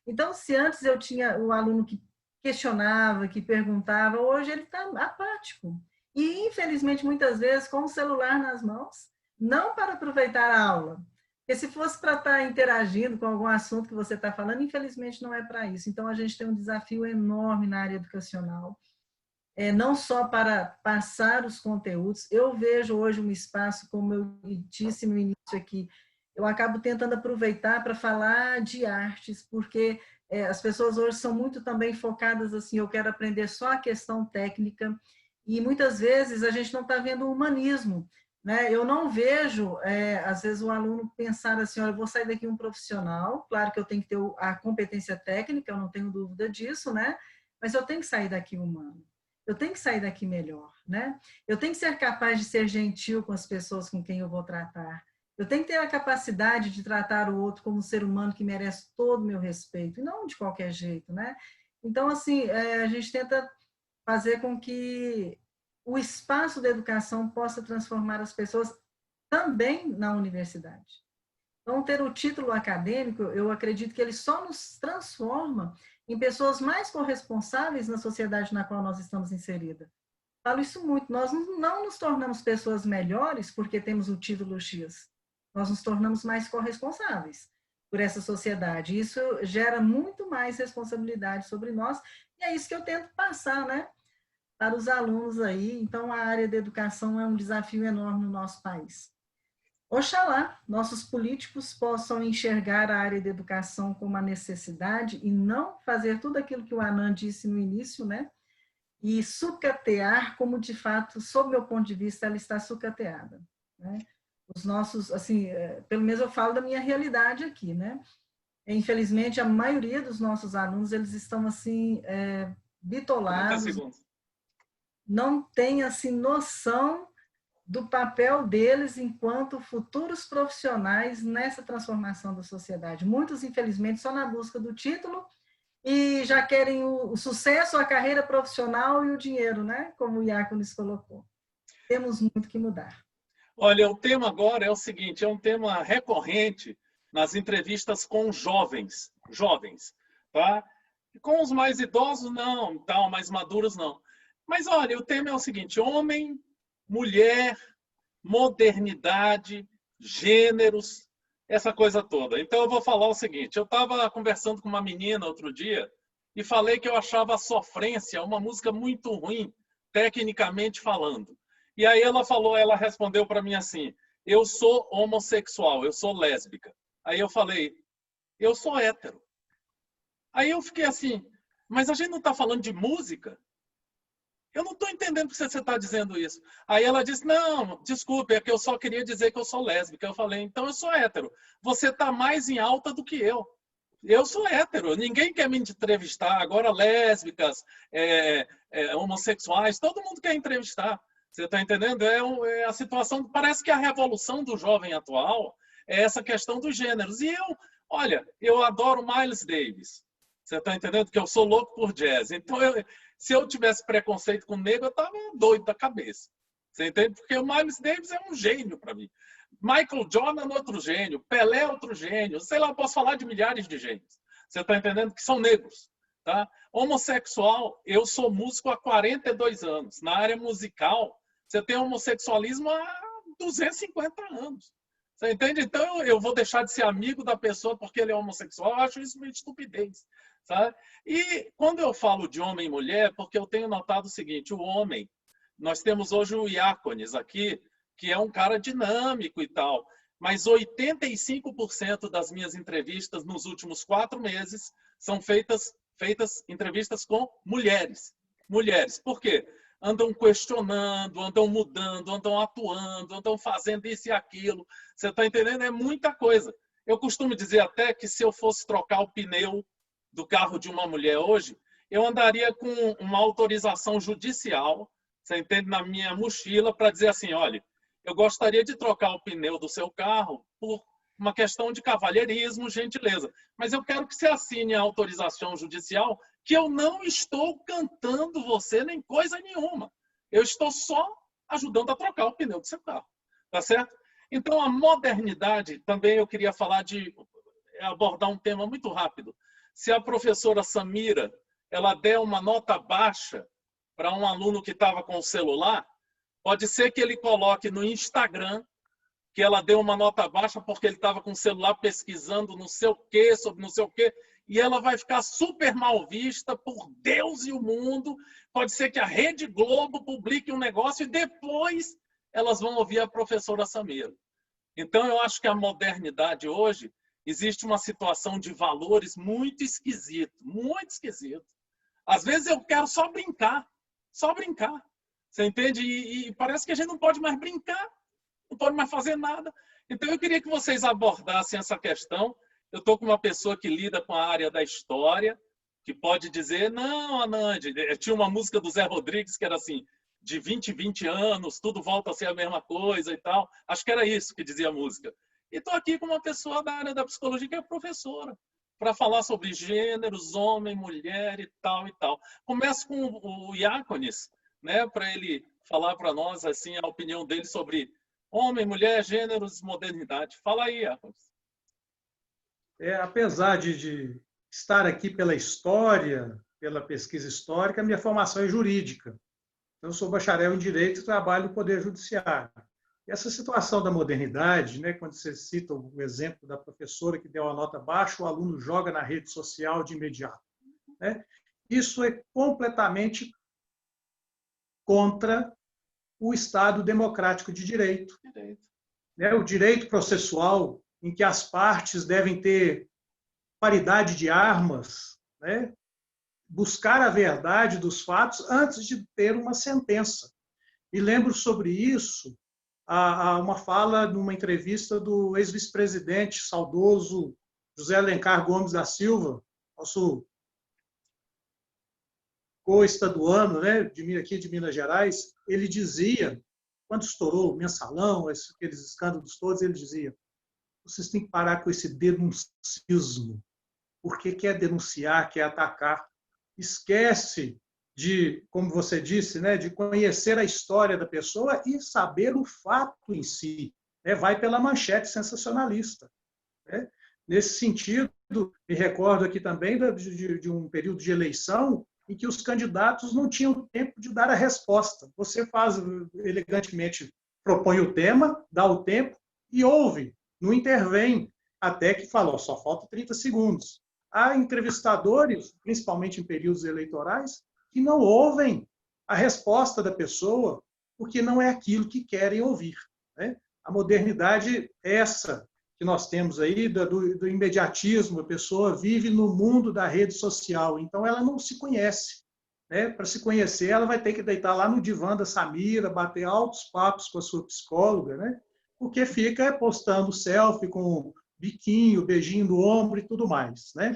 Então, se antes eu tinha o aluno que questionava, que perguntava, hoje ele está apático. E, infelizmente, muitas vezes com o celular nas mãos, não para aproveitar a aula. Porque se fosse para estar interagindo com algum assunto que você está falando, infelizmente não é para isso. Então, a gente tem um desafio enorme na área educacional, não só para passar os conteúdos. Eu vejo hoje um espaço, como eu disse no início aqui, eu acabo tentando aproveitar para falar de artes, porque as pessoas hoje são muito também focadas assim, eu quero aprender só a questão técnica, e muitas vezes a gente não está vendo o humanismo, né? Eu não vejo, às vezes, o aluno pensar assim, olha, eu vou sair daqui um profissional, claro que eu tenho que ter a competência técnica, eu não tenho dúvida disso, né? Mas eu tenho que sair daqui humano. Eu tenho que sair daqui melhor, né? Eu tenho que ser capaz de ser gentil com as pessoas com quem eu vou tratar. Eu tenho que ter a capacidade de tratar o outro como um ser humano que merece todo o meu respeito, e não de qualquer jeito, né? Então, assim, a gente tenta fazer com que o espaço da educação possa transformar as pessoas também na universidade. Então, ter o título acadêmico, eu acredito que ele só nos transforma em pessoas mais corresponsáveis na sociedade na qual nós estamos inseridas. Falo isso muito, nós não nos tornamos pessoas melhores porque temos o título X, nós nos tornamos mais corresponsáveis. por essa sociedade. Isso gera muito mais responsabilidade sobre nós, e é isso que eu tento passar, né, para os alunos aí. Então, a área da educação é um desafio enorme no nosso país. Oxalá nossos políticos possam enxergar a área da educação como uma necessidade e não fazer tudo aquilo que o Anand disse no início, né? E sucatear como, de fato, sob meu ponto de vista, ela está sucateada, né? Os nossos, assim, pelo menos eu falo da minha realidade aqui, né? Infelizmente, a maioria dos nossos alunos, eles estão, assim, bitolados, não têm, assim, noção do papel deles enquanto futuros profissionais nessa transformação da sociedade. Muitos, infelizmente, só na busca do título e já querem o sucesso, a carreira profissional e o dinheiro, né? Como o Iacones colocou. Temos muito que mudar. Olha, o tema agora é o seguinte, é um tema recorrente nas entrevistas com jovens, tá? Com os mais idosos, não, tal, mais maduros, não. Mas, olha, o tema é o seguinte, homem, mulher, modernidade, gêneros, essa coisa toda. Então, eu vou falar o seguinte, eu estava conversando com uma menina outro dia e falei que eu achava a Sofrência uma música muito ruim, tecnicamente falando. E aí ela respondeu para mim assim, eu sou homossexual, eu sou lésbica. Aí eu falei, eu sou hétero. Aí eu fiquei assim, mas a gente não está falando de música? Eu não estou entendendo por que você está dizendo isso. Aí ela disse, não, desculpe, é que eu só queria dizer que eu sou lésbica. Eu falei, então eu sou hétero. Você está mais em alta do que eu. Eu sou hétero, ninguém quer me entrevistar. Agora lésbicas, homossexuais, todo mundo quer entrevistar. Você está entendendo? É a situação, parece que a revolução do jovem atual é essa questão dos gêneros. E olha, eu adoro Miles Davis. Você está entendendo? Que eu sou louco por jazz. Então, se eu tivesse preconceito com negro, eu estava doido da cabeça. Você entende? Porque o Miles Davis é um gênio para mim. Michael Jordan é outro gênio. Pelé é outro gênio. Sei lá, posso falar de milhares de gênios. Você está entendendo? Que são negros. Tá? Homossexual, eu sou músico há 42 anos. Na área musical, você tem homossexualismo há 250 anos. Você entende? Então, eu vou deixar de ser amigo da pessoa porque ele é homossexual. Eu acho isso meio estupidez. Sabe? E quando eu falo de homem e mulher, porque eu tenho notado o seguinte, o homem, nós temos hoje o Iacones aqui, que é um cara dinâmico e tal, mas 85% das minhas entrevistas nos últimos 4 meses são feitas entrevistas com mulheres. Mulheres. Por quê? Andam questionando, andam mudando, andam atuando, andam fazendo isso e aquilo. Você está entendendo? É muita coisa. Eu costumo dizer até que se eu fosse trocar o pneu do carro de uma mulher hoje, eu andaria com uma autorização judicial, você entende, na minha mochila, para dizer assim, olha, eu gostaria de trocar o pneu do seu carro por uma questão de cavalheirismo, gentileza. Mas eu quero que você assine a autorização judicial que eu não estou cantando você nem coisa nenhuma. Eu estou só ajudando a trocar o pneu do seu carro. Tá certo? Então, a modernidade, também eu queria falar abordar um tema muito rápido. Se a professora Samira ela der uma nota baixa para um aluno que estava com o celular, pode ser que ele coloque no Instagram que ela deu uma nota baixa porque ele estava com o celular pesquisando não sei o quê, sobre não sei o quê, e ela vai ficar super mal vista por Deus e o mundo. Pode ser que a Rede Globo publique um negócio e depois elas vão ouvir a professora Samira. Então, eu acho que a modernidade hoje, existe uma situação de valores muito esquisito, muito esquisito. Às vezes eu quero só brincar. Você entende? E parece que a gente não pode mais brincar, não pode mais fazer nada. Então, eu queria que vocês abordassem essa questão. Eu estou com uma pessoa que lida com a área da história, que pode dizer, não, Anand, tinha uma música do Zé Rodrigues que era assim, de 20 anos, tudo volta a ser a mesma coisa e tal. Acho que era isso que dizia a música. E estou aqui com uma pessoa da área da psicologia que é professora, para falar sobre gêneros, homem, mulher e tal e tal. Começo com o Iacones, né, para ele falar para nós assim, a opinião dele sobre homem, mulher, gêneros, modernidade. Fala aí, Iacones. Apesar de estar aqui pela história, pela pesquisa histórica, minha formação é jurídica. Eu sou bacharel em Direito e trabalho no Poder Judiciário. Essa situação da modernidade, né, quando você cita o exemplo da professora que deu a nota baixa, o aluno joga na rede social de imediato, né? Isso é completamente contra o Estado democrático de direito, né? O direito processual, em que as partes devem ter paridade de armas, né? Buscar a verdade dos fatos antes de ter uma sentença. E lembro sobre isso uma fala numa entrevista do ex-vice-presidente saudoso José Alencar Gomes da Silva, nosso co-estaduano, né, aqui de Minas Gerais. Ele dizia, quando estourou o mensalão, aqueles escândalos todos, ele dizia: vocês têm que parar com esse denuncismo, porque quer denunciar, quer atacar. Esquece de, como você disse, né, de conhecer a história da pessoa e saber o fato em si. Né? Vai pela manchete sensacionalista. Né? Nesse sentido, me recordo aqui também de um período de eleição em que os candidatos não tinham tempo de dar a resposta. Você faz elegantemente, propõe o tema, dá o tempo e ouve, não intervém, até que falou, só falta 30 segundos. Há entrevistadores, principalmente em períodos eleitorais, que não ouvem a resposta da pessoa, porque não é aquilo que querem ouvir. Né? A modernidade é essa que nós temos aí, do imediatismo, a pessoa vive no mundo da rede social, então ela não se conhece. Né? Para se conhecer, ela vai ter que deitar lá no divã da Samira, bater altos papos com a sua psicóloga, né? Porque fica postando selfie com biquinho, beijinho no ombro e tudo mais. Né?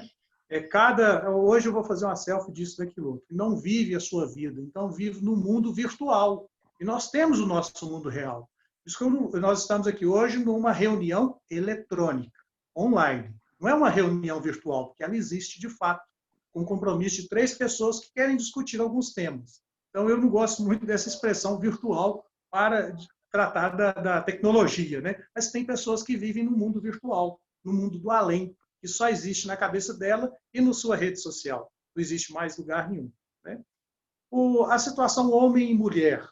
Hoje eu vou fazer uma selfie disso, daquilo outro. Não vive a sua vida, então vive no mundo virtual. E nós temos o nosso mundo real. Por isso que nós estamos aqui hoje numa reunião eletrônica, online. Não é uma reunião virtual, porque ela existe de fato, com um compromisso de 3 pessoas que querem discutir alguns temas. Então, eu não gosto muito dessa expressão virtual para tratar da tecnologia, né? Mas tem pessoas que vivem no mundo virtual, no mundo do além, que só existe na cabeça dela e na sua rede social. Não existe mais lugar nenhum. Né? A situação homem e mulher,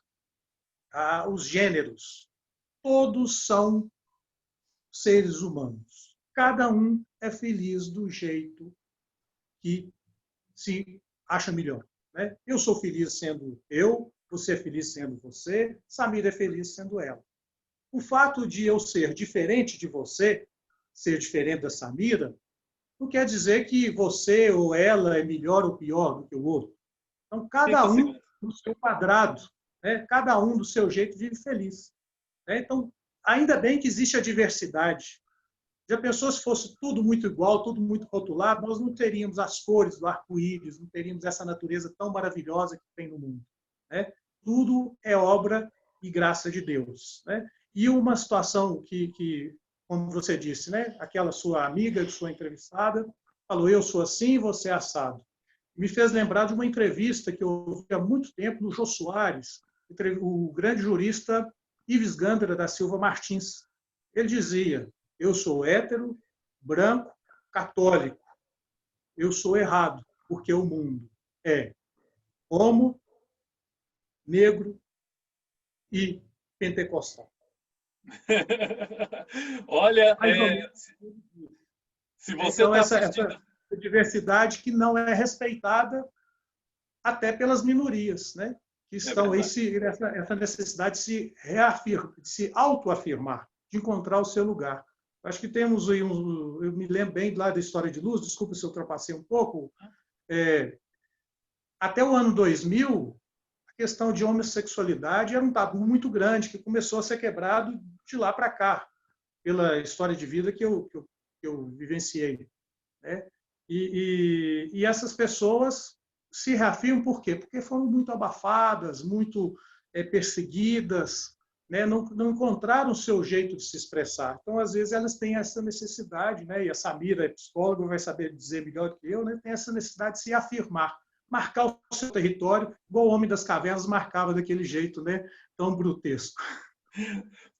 os gêneros, todos são seres humanos. Cada um é feliz do jeito que se acha melhor. Né? Eu sou feliz sendo eu, você é feliz sendo você, Samira é feliz sendo ela. O fato de eu ser diferente de você, ser diferente da Samira, não quer dizer que você ou ela é melhor ou pior do que o outro. Então, cada um no seu quadrado, né? Cada um do seu jeito vive feliz. Né? Então, ainda bem que existe a diversidade. Já pensou se fosse tudo muito igual, tudo muito rotulado, nós não teríamos as cores do arco-íris, não teríamos essa natureza tão maravilhosa que tem no mundo. Né? Tudo é obra e graça de Deus. Né? E uma situação que, como você disse, né? Aquela sua amiga, sua entrevistada, falou, eu sou assim, você é assado. Me fez lembrar de uma entrevista que eu ouvi há muito tempo no Jô Soares, o grande jurista Ives Gandara da Silva Martins. Ele dizia, eu sou hétero, branco, católico. Eu sou errado, porque o mundo é homo, negro e pentecostal. Olha, se você então, está assistindo... essa diversidade que não é respeitada até pelas minorias, né? Que estão essa necessidade de se reafirmar, de se autoafirmar, de encontrar o seu lugar. Acho que temos aí eu me lembro bem lá da História de Luz, desculpa se eu ultrapassei um pouco, até o ano 2000, a questão de homossexualidade era um tabu muito grande, que começou a ser quebrado de lá para cá, pela história de vida que eu vivenciei. Né? E essas pessoas se reafirmam por quê? Porque foram muito abafadas, muito perseguidas, né? Não encontraram o seu jeito de se expressar. Então, às vezes, elas têm essa necessidade, né? E a Samira, psicóloga, vai saber dizer melhor do que eu, né? Tem essa necessidade de se afirmar, marcar o seu território, igual o Homem das Cavernas marcava daquele jeito, né? Tão grotesco.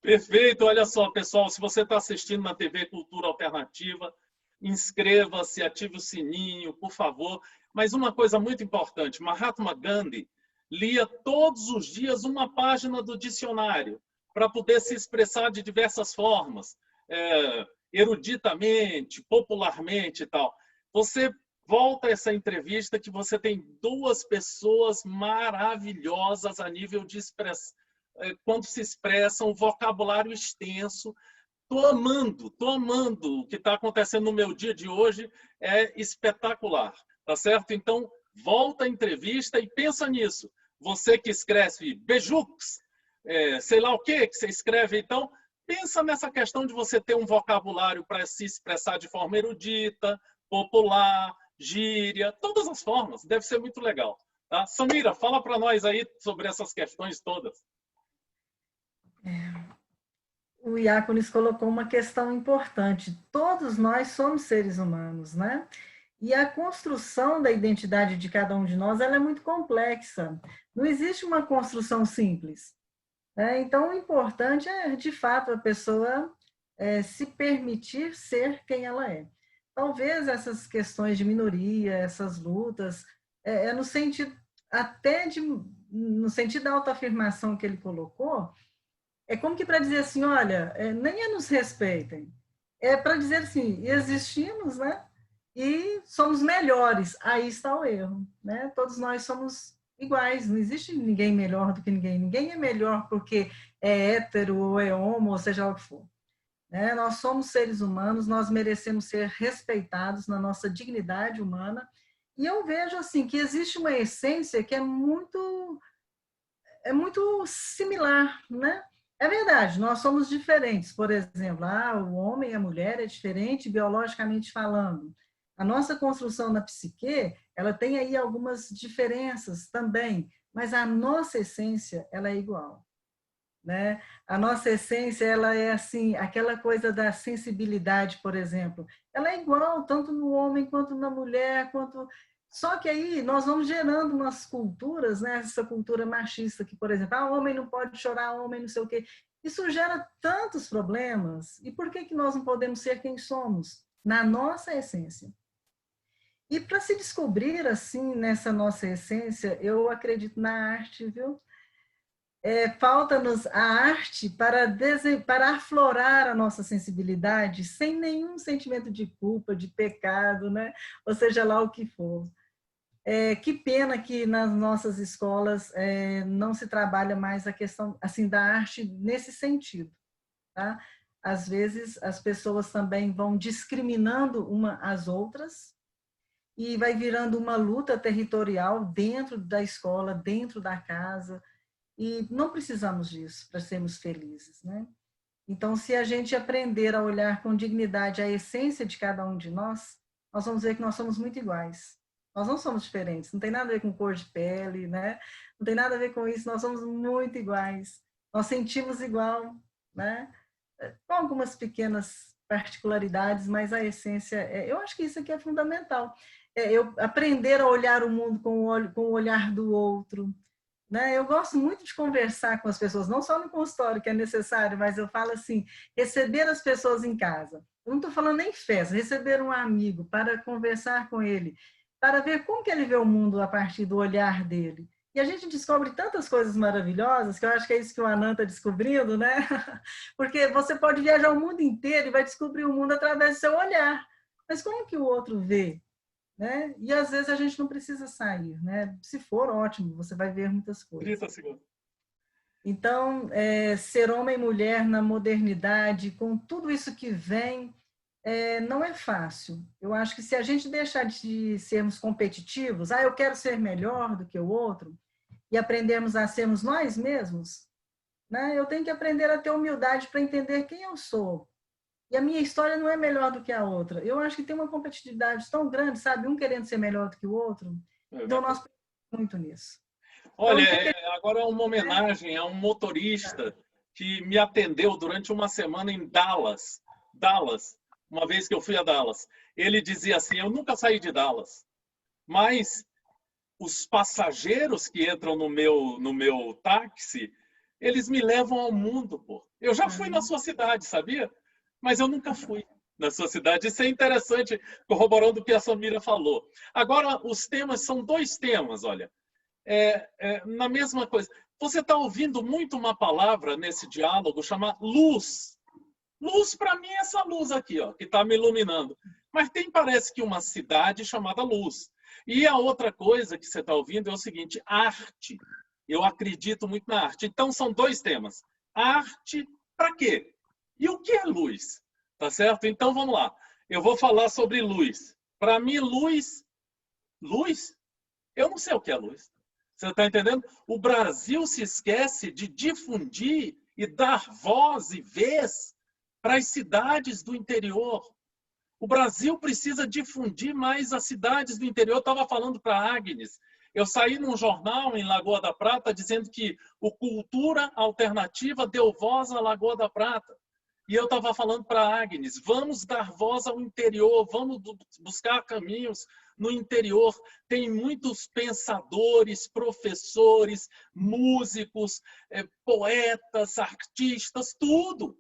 Perfeito. Olha só, pessoal, se você está assistindo na TV Cultura Alternativa, inscreva-se, ative o sininho, por favor. Mas uma coisa muito importante, Mahatma Gandhi lia todos os dias uma página do dicionário. para poder se expressar de diversas formas, eruditamente, popularmente e tal. Você volta a essa entrevista que você tem duas pessoas maravilhosas a nível de expressão, quando se expressam, vocabulário extenso. Estou amando o que está acontecendo no meu dia de hoje, é espetacular, tá certo? Então, volta a entrevista e pensa nisso. Você que escreve Bejux, sei lá o que você escreve, então, pensa nessa questão de você ter um vocabulário para se expressar de forma erudita, popular, gíria, todas as formas. Deve ser muito legal. Tá? Samira, fala para nós aí sobre essas questões todas. O Iáconis colocou uma questão importante. Todos nós somos seres humanos, né? E a construção da identidade de cada um de nós, ela é muito complexa. Não existe uma construção simples. Então, o importante é, de fato, a pessoa se permitir ser quem ela é. Talvez essas questões de minoria, essas lutas, no sentido até no sentido da autoafirmação que ele colocou, é como que para dizer assim, olha, nem nos respeitem. É para dizer assim, existimos, né? E somos melhores. Aí está o erro, né? Todos nós somos iguais, não existe ninguém melhor do que ninguém. Ninguém é melhor porque é hétero ou é homo, ou seja lá o que for. Né? Nós somos seres humanos, nós merecemos ser respeitados na nossa dignidade humana. E eu vejo assim que existe uma essência que é muito similar, né? É verdade, nós somos diferentes. Por exemplo, o homem e a mulher é diferente biologicamente falando. A nossa construção na psique, ela tem aí algumas diferenças também, mas a nossa essência, ela é igual. Né? A nossa essência, ela é assim, aquela coisa da sensibilidade, por exemplo, ela é igual tanto no homem quanto na mulher, quanto... Só que aí nós vamos gerando umas culturas, né? Essa cultura machista que, por exemplo, homem não pode chorar, homem não sei o quê. Isso gera tantos problemas. E por que nós não podemos ser quem somos? Na nossa essência. E para se descobrir assim, nessa nossa essência, eu acredito na arte, viu? Falta-nos a arte para aflorar a nossa sensibilidade sem nenhum sentimento de culpa, de pecado, né? Ou seja lá o que for. Que pena que nas nossas escolas não se trabalha mais a questão assim da arte nesse sentido. Tá? Às vezes as pessoas também vão discriminando uma às outras e vai virando uma luta territorial dentro da escola, dentro da casa, e não precisamos disso para sermos felizes, né? Então, se a gente aprender a olhar com dignidade a essência de cada um de nós vamos ver que nós somos muito iguais. Nós não somos diferentes, não tem nada a ver com cor de pele, né? Não tem nada a ver com isso, nós somos muito iguais. Nós sentimos igual, né? Com algumas pequenas particularidades, mas a essência, eu acho que isso aqui é fundamental. Eu aprender a olhar o mundo com o olhar do outro, né? Eu gosto muito de conversar com as pessoas, não só no consultório, que é necessário, mas eu falo assim, receber as pessoas em casa. Eu não estou falando nem festa, receber um amigo para conversar com ele, para ver como que ele vê o mundo a partir do olhar dele. E a gente descobre tantas coisas maravilhosas, que eu acho que é isso que o Anand está descobrindo, né? Porque você pode viajar o mundo inteiro e vai descobrir o mundo através do seu olhar. Mas como que o outro vê? Né? E às vezes a gente não precisa sair, né? Se for, ótimo, você vai ver muitas coisas. 30 segundos. Então, ser homem e mulher na modernidade, com tudo isso que vem, não é fácil. Eu acho que se a gente deixar de sermos competitivos, eu quero ser melhor do que o outro, e aprendermos a sermos nós mesmos, né? Eu tenho que aprender a ter humildade para entender quem eu sou. E a minha história não é melhor do que a outra. Eu acho que tem uma competitividade tão grande, sabe? Um querendo ser melhor do que o outro. Então, nós pensamos muito nisso. Olha, agora é uma homenagem a um motorista que me atendeu durante uma semana em Dallas. Uma vez que eu fui a Dallas. Ele dizia assim, eu nunca saí de Dallas, mas os passageiros que entram no meu táxi, eles me levam ao mundo, pô. Eu já fui na sua cidade, sabia? Mas eu nunca fui na sua cidade. Isso é interessante, corroborando o que a Samira falou. Agora, os temas são dois temas, olha. Na mesma coisa. você está ouvindo muito uma palavra nesse diálogo chamada luz. Luz, para mim, é essa luz aqui, ó, que está me iluminando. Mas tem, parece que, uma cidade chamada luz. E a outra coisa que você está ouvindo é o seguinte, arte. Eu acredito muito na arte. Então, são dois temas. Arte, para quê? E o que é luz? Tá certo? Então, vamos lá. Eu vou falar sobre luz. Para mim, luz... Luz? Eu não sei o que é luz. Você está entendendo? O Brasil se esquece de difundir e dar voz e vez para as cidades do interior. O Brasil precisa difundir mais as cidades do interior. Eu estava falando para a Agnes. Eu saí num jornal em Lagoa da Prata dizendo que o Cultura Alternativa deu voz à Lagoa da Prata. E eu estava falando para a Agnes, vamos dar voz ao interior, vamos buscar caminhos no interior. Tem muitos pensadores, professores, músicos, poetas, artistas, tudo.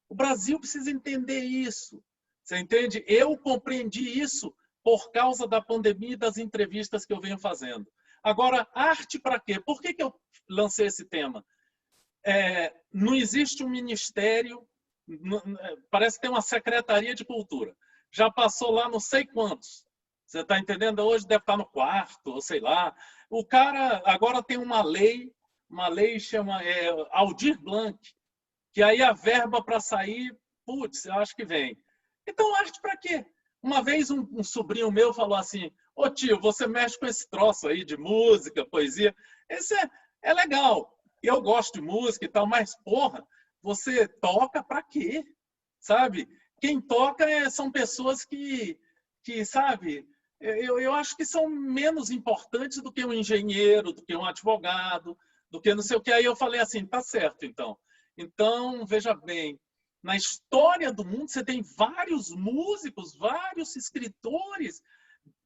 O Brasil precisa entender isso. Você entende? Eu compreendi isso por causa da pandemia e das entrevistas que eu venho fazendo. Agora, arte para quê? Por que eu lancei esse tema? Não existe um ministério, parece que tem uma secretaria de cultura. Já passou lá não sei quantos. Você está entendendo? Hoje deve estar no quarto, ou sei lá. O cara agora tem uma lei chama Aldir Blanc, que aí a verba para sair, putz, eu acho que vem. Então, arte para quê? Uma vez um sobrinho meu falou assim, ô tio, você mexe com esse troço aí de música, poesia, esse é legal. Eu gosto de música e tal, mas, porra, você toca para quê? Sabe? Quem toca são pessoas que sabe, eu acho que são menos importantes do que um engenheiro, do que um advogado, do que não sei o que. Aí eu falei assim, tá certo, então. Então, veja bem, na história do mundo você tem vários músicos, vários escritores.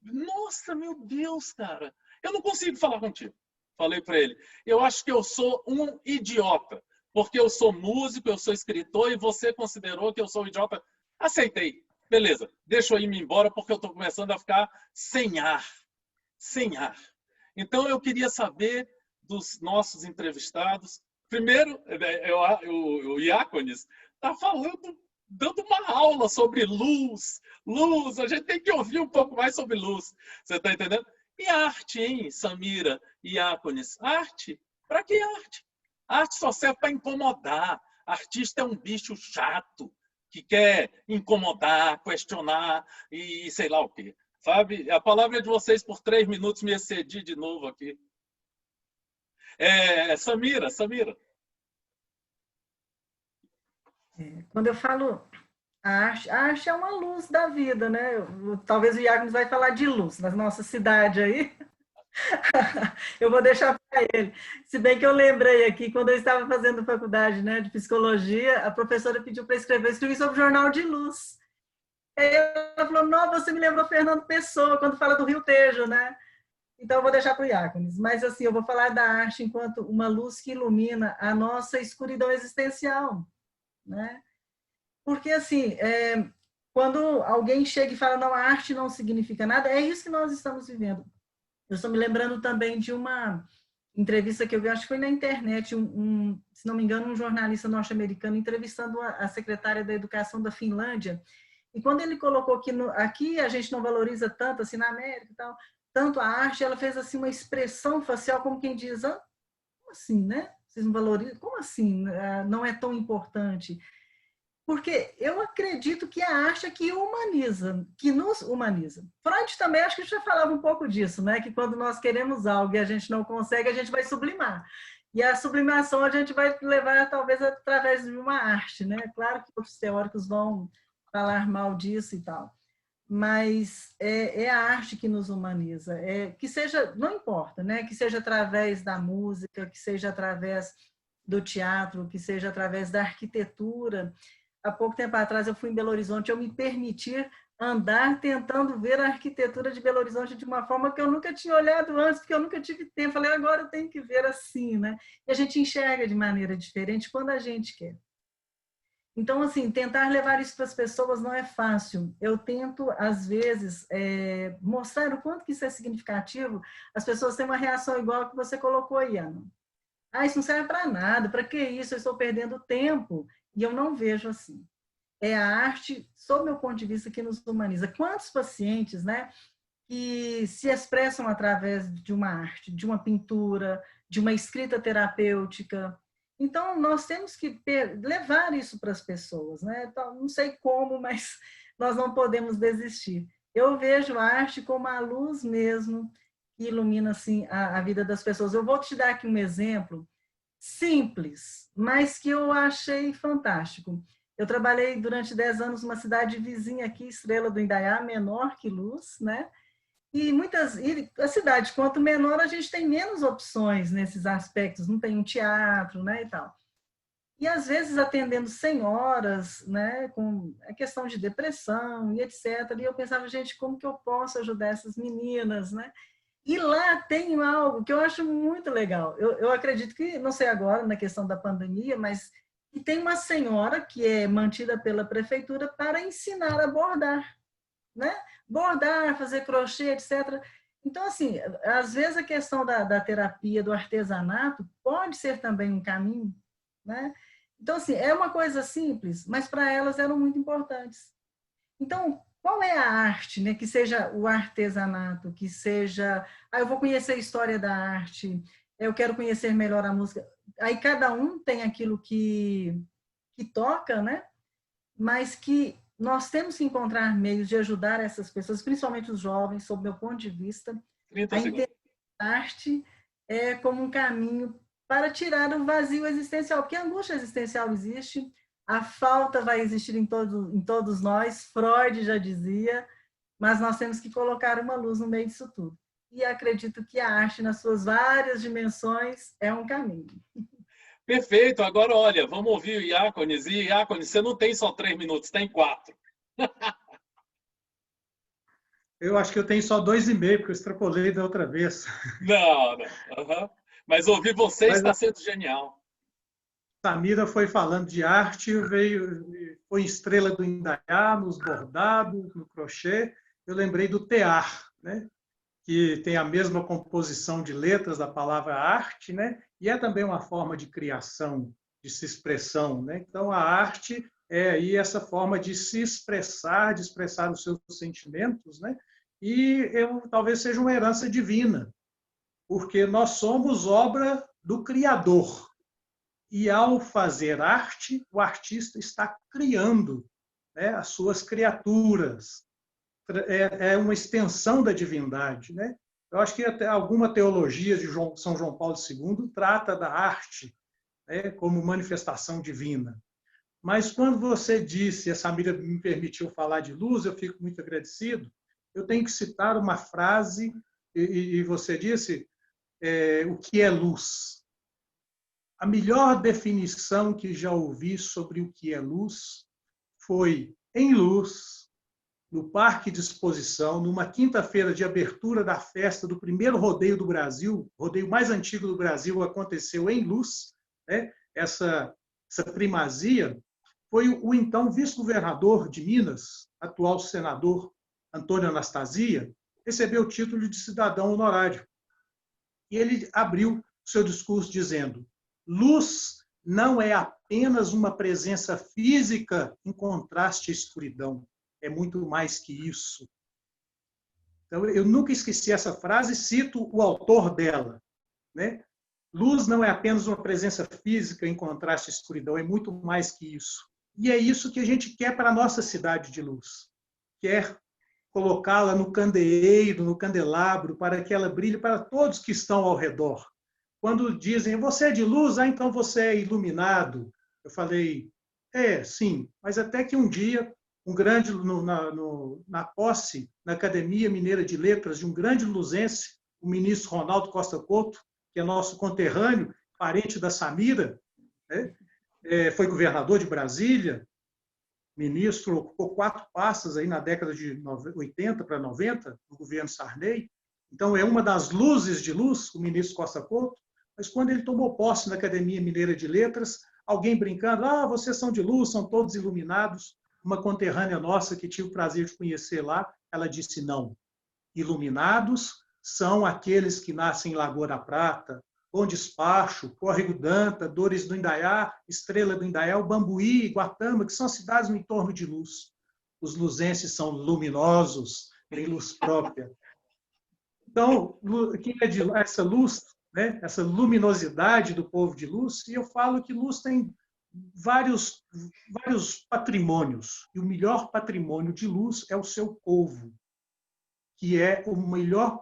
Nossa, meu Deus, cara. Eu não consigo falar contigo. Falei para ele. Eu acho que eu sou um idiota. Porque eu sou músico, eu sou escritor e você considerou que eu sou um idiota. Aceitei. Beleza. Deixa eu ir-me embora porque eu estou começando a ficar sem ar. Sem ar. Então, eu queria saber dos nossos entrevistados. Primeiro, o Iácones está falando, dando uma aula sobre luz. Luz, a gente tem que ouvir um pouco mais sobre luz. Você está entendendo? E arte, hein, Samira e Iácones? Arte? Para que arte? Arte só serve para incomodar. Artista é um bicho chato que quer incomodar, questionar e sei lá o quê. Sabe? A palavra é de vocês por 3 minutos, me excedi de novo aqui. Samira. Quando eu falo a arte é uma luz da vida, né? Talvez o Iago nos vai falar de luz na nossa cidade aí. Eu vou deixar para ele. Se bem que eu lembrei aqui, quando eu estava fazendo faculdade, né, de psicologia, a professora pediu para escrever sobre o jornal de luz. Aí ela falou, não, você me lembrou Fernando Pessoa, quando fala do Rio Tejo, né? Então, eu vou deixar para o Iácones. Mas, assim, eu vou falar da arte enquanto uma luz que ilumina a nossa escuridão existencial, né? Porque, assim, quando alguém chega e fala, não, a arte não significa nada, é isso que nós estamos vivendo. Eu estou me lembrando também de uma entrevista que eu vi, acho que foi na internet, se não me engano, um jornalista norte-americano entrevistando a secretária da Educação da Finlândia. E quando ele colocou que aqui a gente não valoriza tanto, assim, na América e tal, tanto a arte, ela fez assim uma expressão facial como quem diz, como assim, né? Vocês não valorizam? Como assim? Não é tão importante? Porque eu acredito que a arte é que humaniza, que nos humaniza. Freud também, acho que a gente já falava um pouco disso, né? Que quando nós queremos algo e a gente não consegue, a gente vai sublimar. E a sublimação a gente vai levar, talvez, através de uma arte, né? Claro que outros teóricos vão falar mal disso e tal. Mas é a arte que nos humaniza. Que seja, não importa, né? Que seja através da música, que seja através do teatro, que seja através da arquitetura. Há pouco tempo atrás eu fui em Belo Horizonte, eu me permitir andar tentando ver a arquitetura de Belo Horizonte de uma forma que eu nunca tinha olhado antes, porque eu nunca tive tempo. Falei, agora eu tenho que ver assim, né? E a gente enxerga de maneira diferente quando a gente quer. Então, assim, tentar levar isso para as pessoas não é fácil. Eu tento, às vezes, mostrar o quanto que isso é significativo. As pessoas têm uma reação igual a que você colocou aí, Ana. Ah, isso não serve para nada, para que isso? Eu estou perdendo tempo. E eu não vejo assim. É a arte, sob meu ponto de vista, que nos humaniza. Quantos pacientes, né, que se expressam através de uma arte, de uma pintura, de uma escrita terapêutica. Então, nós temos que levar isso para as pessoas, né? Então, não sei como, mas nós não podemos desistir. Eu vejo a arte como a luz mesmo, que ilumina assim, a vida das pessoas. Eu vou te dar aqui um exemplo simples, mas que eu achei fantástico. Eu trabalhei durante 10 anos numa cidade vizinha aqui, Estrela do Indaiá, menor que Luz, né? E a cidade, quanto menor, a gente tem menos opções nesses aspectos, não tem um teatro, né, e tal. E às vezes atendendo senhoras, né, com a questão de depressão e etc. E eu pensava, gente, como que eu posso ajudar essas meninas, né? E lá tem algo que eu acho muito legal. Eu acredito que, não sei agora, na questão da pandemia, mas que tem uma senhora que é mantida pela prefeitura para ensinar a bordar, né? Bordar, fazer crochê, etc. Então, assim, às vezes a questão da terapia, do artesanato, pode ser também um caminho, né? Então, assim, é uma coisa simples, mas para elas eram muito importantes. Então, qual é a arte, né? Que seja o artesanato, que seja... Ah, eu vou conhecer a história da arte, eu quero conhecer melhor a música. Aí cada um tem aquilo que toca, né? Mas que nós temos que encontrar meios de ajudar essas pessoas, principalmente os jovens, sob meu ponto de vista, 30 a segundos. entender a arte como um caminho para tirar o vazio existencial, porque a angústia existencial existe, a falta vai existir em todos nós, Freud já dizia, mas nós temos que colocar uma luz no meio disso tudo. E acredito que a arte, nas suas várias dimensões, é um caminho. Perfeito. Agora, olha, vamos ouvir o Iácones. E, Iácones, você não tem só 3 minutos, tem 4. Eu acho que eu tenho só 2,5, porque eu extrapolei da outra vez. Não, não. Uhum. Mas ouvir você Mas está sendo genial. Samira foi falando de arte, foi estrela do Indaiá, nos bordados, no crochê. Eu lembrei do tear, né? Que tem a mesma composição de letras da palavra arte, né? E é também uma forma de criação, de se expressão, né? Então, a arte é aí essa forma de se expressar, de expressar os seus sentimentos, né? E talvez seja uma herança divina, porque nós somos obra do Criador. E, ao fazer arte, o artista está criando, né, as suas criaturas. É uma extensão da divindade, né? Eu acho que até alguma teologia de São João Paulo II trata da arte, né, como manifestação divina. Mas quando você disse, a Samira me permitiu falar de luz, eu fico muito agradecido. Eu tenho que citar uma frase, e você disse, o que é luz? A melhor definição que já ouvi sobre o que é luz foi: em luz, no Parque de Exposição, numa quinta-feira de abertura da festa do primeiro rodeio do Brasil, o rodeio mais antigo do Brasil aconteceu em Luz, né? Essa primazia, foi o então vice-governador de Minas, atual senador Antônio Anastasia, recebeu o título de cidadão honorário. E ele abriu seu discurso dizendo: luz não é apenas uma presença física em contraste à escuridão, é muito mais que isso. Então, eu nunca esqueci essa frase e cito o autor dela, né? Luz não é apenas uma presença física em contraste à escuridão, é muito mais que isso. E é isso que a gente quer para a nossa cidade de luz. Quer colocá-la no candeeiro, no candelabro, para que ela brilhe para todos que estão ao redor. Quando dizem, você é de luz, então você é iluminado. Eu falei, sim, mas até que um dia, na posse, na Academia Mineira de Letras, de um grande luzense, o ministro Ronaldo Costa Couto, que é nosso conterrâneo, parente da Samira, né? Foi governador de Brasília, ministro, ocupou 4 pastas aí na década de 80 para 90, no governo Sarney. Então, é uma das luzes de luz, o ministro Costa Couto. Mas quando ele tomou posse na Academia Mineira de Letras, alguém brincando, vocês são de luz, são todos iluminados. Uma conterrânea nossa que tive o prazer de conhecer lá, ela disse não. Iluminados são aqueles que nascem em Lagoa da Prata, Bom Despacho, Córrego Danta, Dores do Indaiá, Estrela do Indaiá, o Bambuí, Guatama, que são cidades no entorno de luz. Os luzenses são luminosos, têm luz própria. Então, quem é de essa luz, né, essa luminosidade do povo de luz, e eu falo que luz tem vários patrimônios, e o melhor patrimônio de luz é o seu povo, que é o melhor,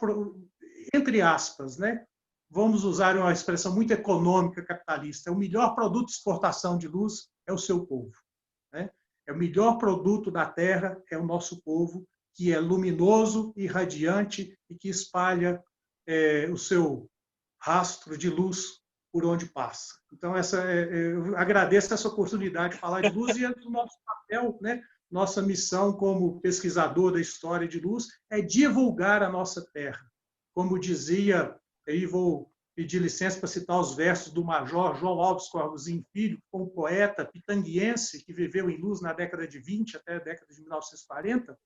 entre aspas, né? Vamos usar uma expressão muito econômica, capitalista, o melhor produto de exportação de luz é o seu povo. Né? É o melhor produto da Terra, é o nosso povo, que é luminoso e radiante e que espalha o seu rastro de luz por onde passa. Então, eu agradeço essa oportunidade de falar de luz e o nosso papel, né? Nossa missão como pesquisador da história de luz é divulgar a nossa terra. Como dizia, aí vou pedir licença para citar os versos do Major João Alves Corvozinho Filho, que foi um poeta pitanguiense que viveu em Luz na década de 20 até a década de 1940.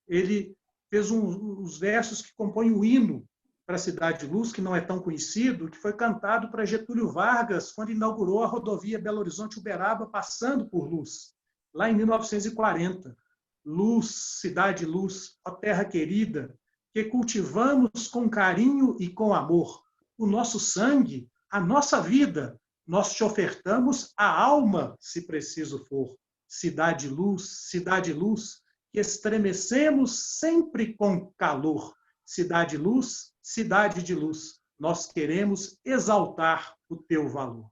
Ele fez os versos que compõem o hino para a Cidade de Luz, que não é tão conhecido, que foi cantado para Getúlio Vargas quando inaugurou a rodovia Belo Horizonte-Uberaba, passando por Luz, lá em 1940. Luz, cidade luz, ó terra querida, que cultivamos com carinho e com amor. O nosso sangue, a nossa vida, nós te ofertamos a alma, se preciso for. Cidade luz, que estremecemos sempre com calor. Cidade luz, cidade de luz, nós queremos exaltar o teu valor.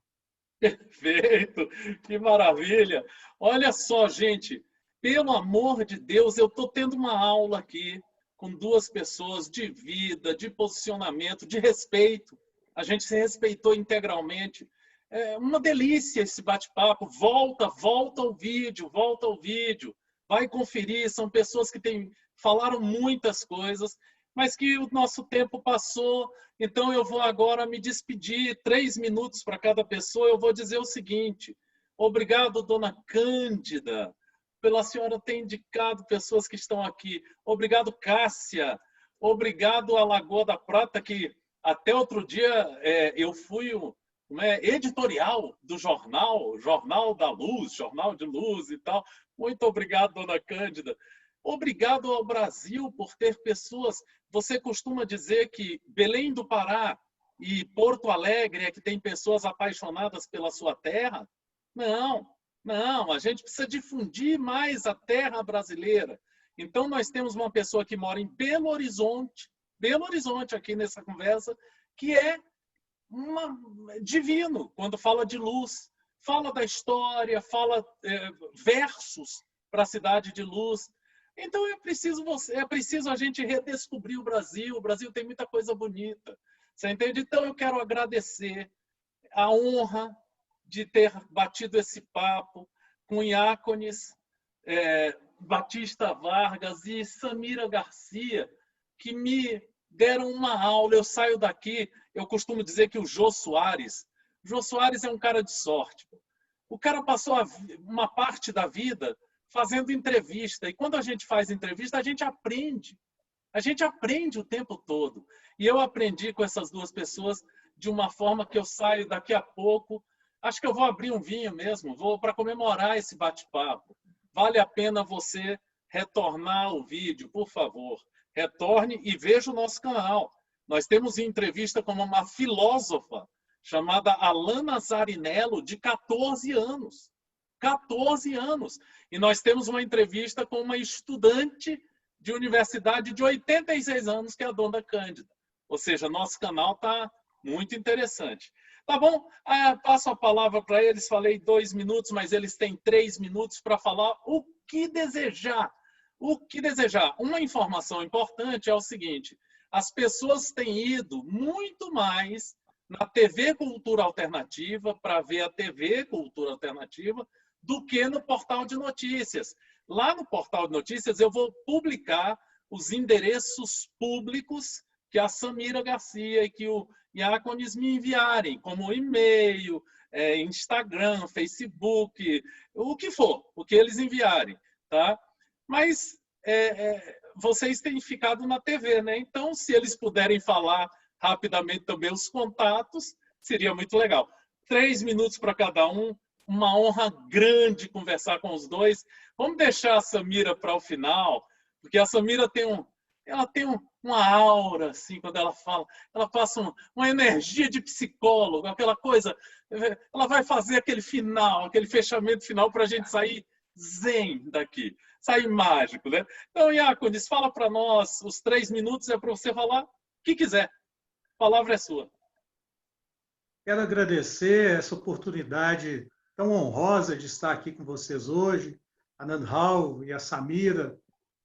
Perfeito, que maravilha. Olha só, gente, pelo amor de Deus, eu estou tendo uma aula aqui com duas pessoas de vida, de posicionamento, de respeito. A gente se respeitou integralmente. É uma delícia esse bate-papo. Volta ao vídeo, volta ao vídeo. Vai conferir, são pessoas que falaram muitas coisas, mas que o nosso tempo passou. Então eu vou agora me despedir, 3 minutos para cada pessoa. Eu vou dizer o seguinte: obrigado, dona Cândida, pela senhora ter indicado pessoas que estão aqui. Obrigado, Cássia. Obrigado a Lagoa da Prata, que até outro dia eu fui editorial do Jornal da Luz, Jornal de Luz e tal. Muito obrigado, dona Cândida. Obrigado ao Brasil por ter pessoas. Você costuma dizer que Belém do Pará e Porto Alegre é que tem pessoas apaixonadas pela sua terra? Não, não. A gente precisa difundir mais a terra brasileira. Então, nós temos uma pessoa que mora em Belo Horizonte aqui nessa conversa, que é divino quando fala de luz, fala da história, fala versos para a Cidade de Luz. Então é preciso a gente redescobrir o Brasil. O Brasil tem muita coisa bonita. Você entende? Então eu quero agradecer a honra de ter batido esse papo com Iácones, Batista Vargas e Samira Garcia, que me deram uma aula. Eu saio daqui, eu costumo dizer que o Jô Soares é um cara de sorte. O cara passou uma parte da vida fazendo entrevista. E quando a gente faz entrevista, a gente aprende. A gente aprende o tempo todo. E eu aprendi com essas duas pessoas de uma forma que eu saio daqui a pouco. Acho que eu vou abrir um vinho mesmo, vou para comemorar esse bate-papo. Vale a pena você retornar o vídeo, por favor. Retorne e veja o nosso canal. Nós temos entrevista com uma filósofa chamada Alana Zarinello, de 14 anos. 14 anos. E nós temos uma entrevista com uma estudante de universidade de 86 anos, que é a dona Cândida. Ou seja, nosso canal está muito interessante. Tá bom? Passo a palavra para eles. Falei 2 minutos, mas eles têm 3 minutos para falar o que desejar. O que desejar. Uma informação importante é o seguinte: as pessoas têm ido muito mais na TV Cultura Alternativa, para ver a TV Cultura Alternativa, do que no portal de notícias. Lá no portal de notícias eu vou publicar os endereços públicos que a Samira Garcia e que o Iácones me enviarem, como e-mail, Instagram, Facebook, o que for, o que eles enviarem, tá? Mas vocês têm ficado na TV, né? Então, se eles puderem falar rapidamente também os contatos, seria muito legal. 3 minutos para cada um, uma honra grande conversar com os dois. Vamos deixar a Samira para o final, porque a Samira ela tem uma aura, assim, quando ela fala, ela passa uma energia de psicólogo, aquela coisa, ela vai fazer aquele final, aquele fechamento final para a gente sair zen daqui, sair mágico, né? Então, Iaconis, fala para nós, os 3 minutos é para você falar o que quiser. A palavra é sua. Quero agradecer essa oportunidade tão honrosa de estar aqui com vocês hoje, a Nanhal e a Samira,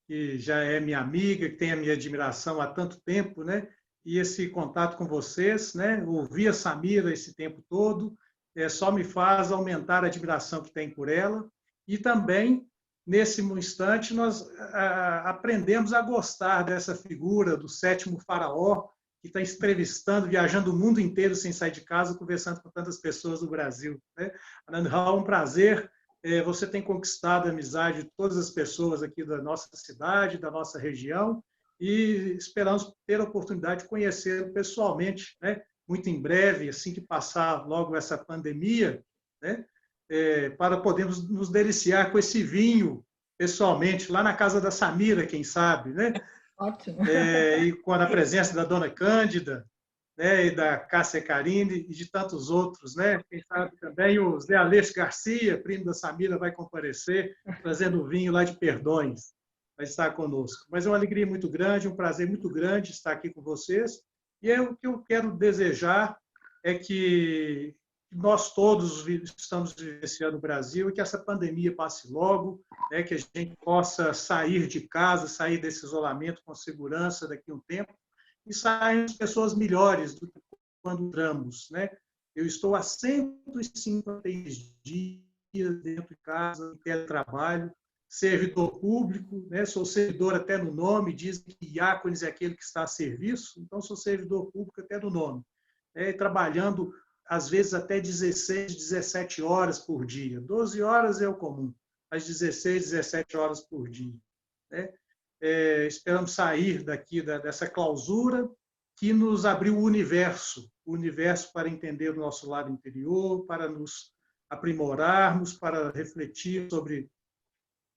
que já é minha amiga, que tem a minha admiração há tanto tempo, né? E esse contato com vocês, né? Ouvir a Samira esse tempo todo, só me faz aumentar a admiração que tem por ela. E também, nesse instante, nós aprendemos a gostar dessa figura do 7º faraó, que está entrevistando, viajando o mundo inteiro sem sair de casa, conversando com tantas pessoas do Brasil, né? Nanhal, um prazer. Você tem conquistado a amizade de todas as pessoas aqui da nossa cidade, da nossa região, e esperamos ter a oportunidade de conhecê-lo pessoalmente, né? Muito em breve, assim que passar logo essa pandemia, né? Para podermos nos deliciar com esse vinho pessoalmente, lá na casa da Samira, quem sabe, né? Ótimo. E com a presença da Dona Cândida, né, e da Cássia Carine e de tantos outros, né? Quem sabe também o Zé Aleixo Garcia, primo da Samira, vai comparecer, trazendo o vinho lá de Perdões, vai estar conosco. Mas é uma alegria muito grande, um prazer muito grande estar aqui com vocês. E o que eu quero desejar é que nós todos estamos vivenciando o Brasil e que essa pandemia passe logo, né, que a gente possa sair de casa, sair desse isolamento com segurança daqui a um tempo, e saímos pessoas melhores do que quando entramos, né? Eu estou há 153 dias dentro de casa, em teletrabalho, servidor público, né? Sou servidor até no nome, dizem que Iaconis é aquele que está a serviço, então sou servidor público até no nome, né? Trabalhando, às vezes, até 16, 17 horas por dia. 12 horas é o comum, mas 16, 17 horas por dia, né? Esperamos sair daqui dessa clausura que nos abriu o universo para entender o nosso lado interior, para nos aprimorarmos, para refletir sobre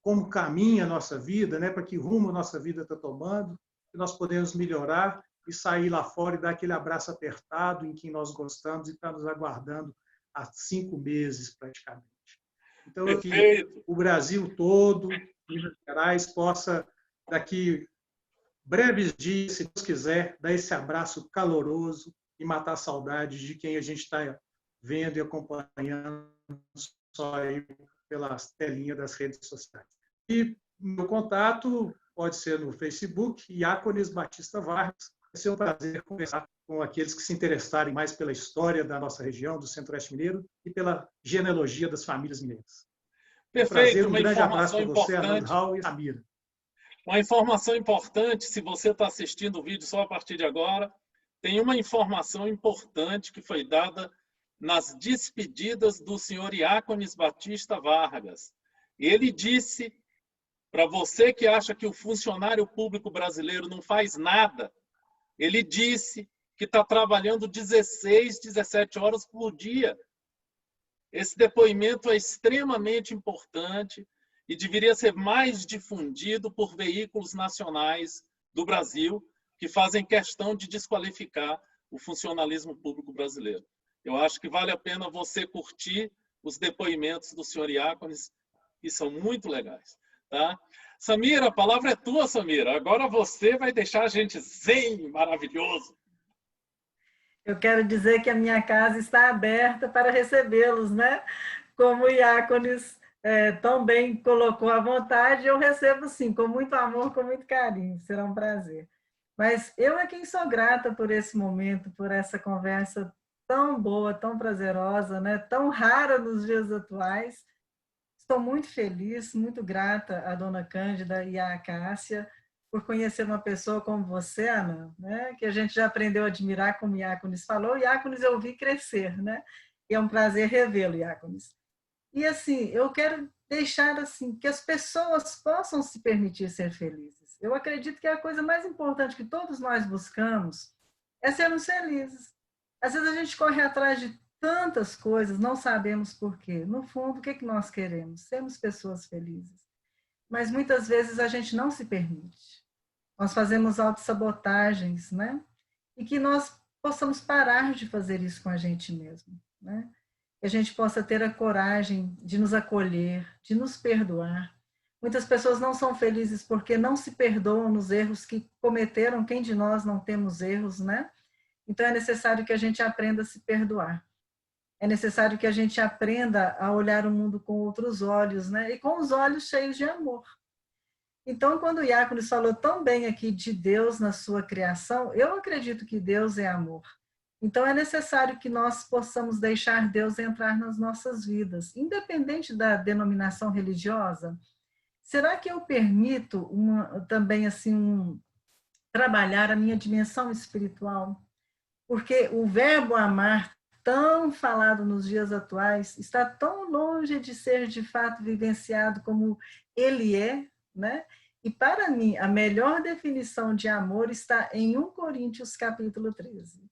como caminha a nossa vida, né? Para que rumo a nossa vida está tomando, que nós podemos melhorar e sair lá fora e dar aquele abraço apertado em quem nós gostamos e está nos aguardando há 5 meses praticamente. Então, que o Brasil todo, Minas Gerais, possa daqui breves dias, se Deus quiser, dar esse abraço caloroso e matar a saudade de quem a gente está vendo e acompanhando só aí pelas telinhas das redes sociais. E meu contato pode ser no Facebook, Iaconis Batista Vargas. Vai ser um prazer conversar com aqueles que se interessarem mais pela história da nossa região, do Centro-Oeste Mineiro, e pela genealogia das famílias mineiras. Perfeito, Um grande abraço para você, Nanhal e Samira. Uma informação importante, se você está assistindo o vídeo só a partir de agora, tem uma informação importante que foi dada nas despedidas do senhor Iaconis Batista Vargas. Ele disse, para você que acha que o funcionário público brasileiro não faz nada, ele disse que está trabalhando 16, 17 horas por dia. Esse depoimento é extremamente importante e deveria ser mais difundido por veículos nacionais do Brasil que fazem questão de desqualificar o funcionalismo público brasileiro. Eu acho que vale a pena você curtir os depoimentos do senhor Iaconis, que são muito legais. Tá? Samira, a palavra é tua, Samira. Agora você vai deixar a gente zen, maravilhoso. Eu quero dizer que a minha casa está aberta para recebê-los, né? Como o Iaconis tão bem colocou à vontade, eu recebo sim, com muito amor, com muito carinho. Será um prazer. Mas eu é quem sou grata por esse momento, por essa conversa tão boa, tão prazerosa, né? Tão rara nos dias atuais. Estou muito feliz, muito grata à dona Cândida e à Cássia por conhecer uma pessoa como você, Ana, né? Que a gente já aprendeu a admirar, como o Iaconis falou. O Iaconis eu vi crescer, né? E é um prazer revê-lo, Iaconis. E assim, eu quero deixar assim que as pessoas possam se permitir ser felizes. Eu acredito que a coisa mais importante que todos nós buscamos é sermos felizes. Às vezes a gente corre atrás de tantas coisas, não sabemos por quê. No fundo, o que é que nós queremos? Sermos pessoas felizes. Mas muitas vezes a gente não se permite. Nós fazemos autossabotagens, né? E que nós possamos parar de fazer isso com a gente mesmo, né? Que a gente possa ter a coragem de nos acolher, de nos perdoar. Muitas pessoas não são felizes porque não se perdoam nos erros que cometeram. Quem de nós não temos erros, né? Então é necessário que a gente aprenda a se perdoar. É necessário que a gente aprenda a olhar o mundo com outros olhos, né? E com os olhos cheios de amor. Então, quando o Iacones falou tão bem aqui de Deus na sua criação, eu acredito que Deus é amor. Então, é necessário que nós possamos deixar Deus entrar nas nossas vidas, independente da denominação religiosa. Será que eu permito também assim trabalhar a minha dimensão espiritual? Porque o verbo amar, tão falado nos dias atuais, está tão longe de ser de fato vivenciado como ele é, né? E para mim, a melhor definição de amor está em 1 Coríntios capítulo 13.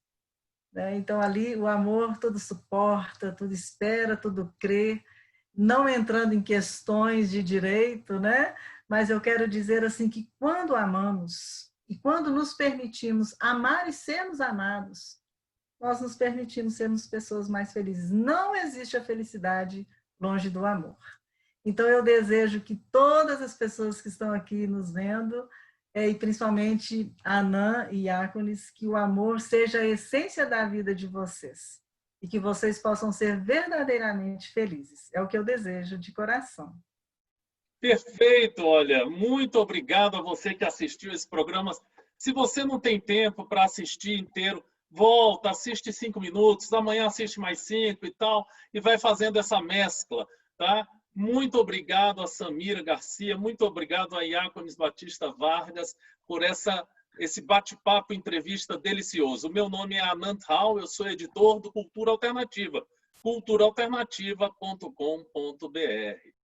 Né? Então, ali o amor tudo suporta, tudo espera, tudo crê, não entrando em questões de direito, né? Mas eu quero dizer assim que quando amamos e quando nos permitimos amar e sermos amados, nós nos permitimos sermos pessoas mais felizes. Não existe a felicidade longe do amor. Então, eu desejo que todas as pessoas que estão aqui nos vendo, e principalmente Anã e Iacones, que o amor seja a essência da vida de vocês e que vocês possam ser verdadeiramente felizes. É o que eu desejo de coração. Perfeito, olha, muito obrigado a você que assistiu esse programa. Se você não tem tempo para assistir inteiro, volta, assiste 5 minutos, amanhã assiste mais 5 e tal, e vai fazendo essa mescla, tá? Muito obrigado a Samira Garcia, muito obrigado a Iacones Batista Vargas por esse bate-papo, entrevista delicioso. O meu nome é Anand Rao, eu sou editor do Cultura Alternativa, culturaalternativa.com.br.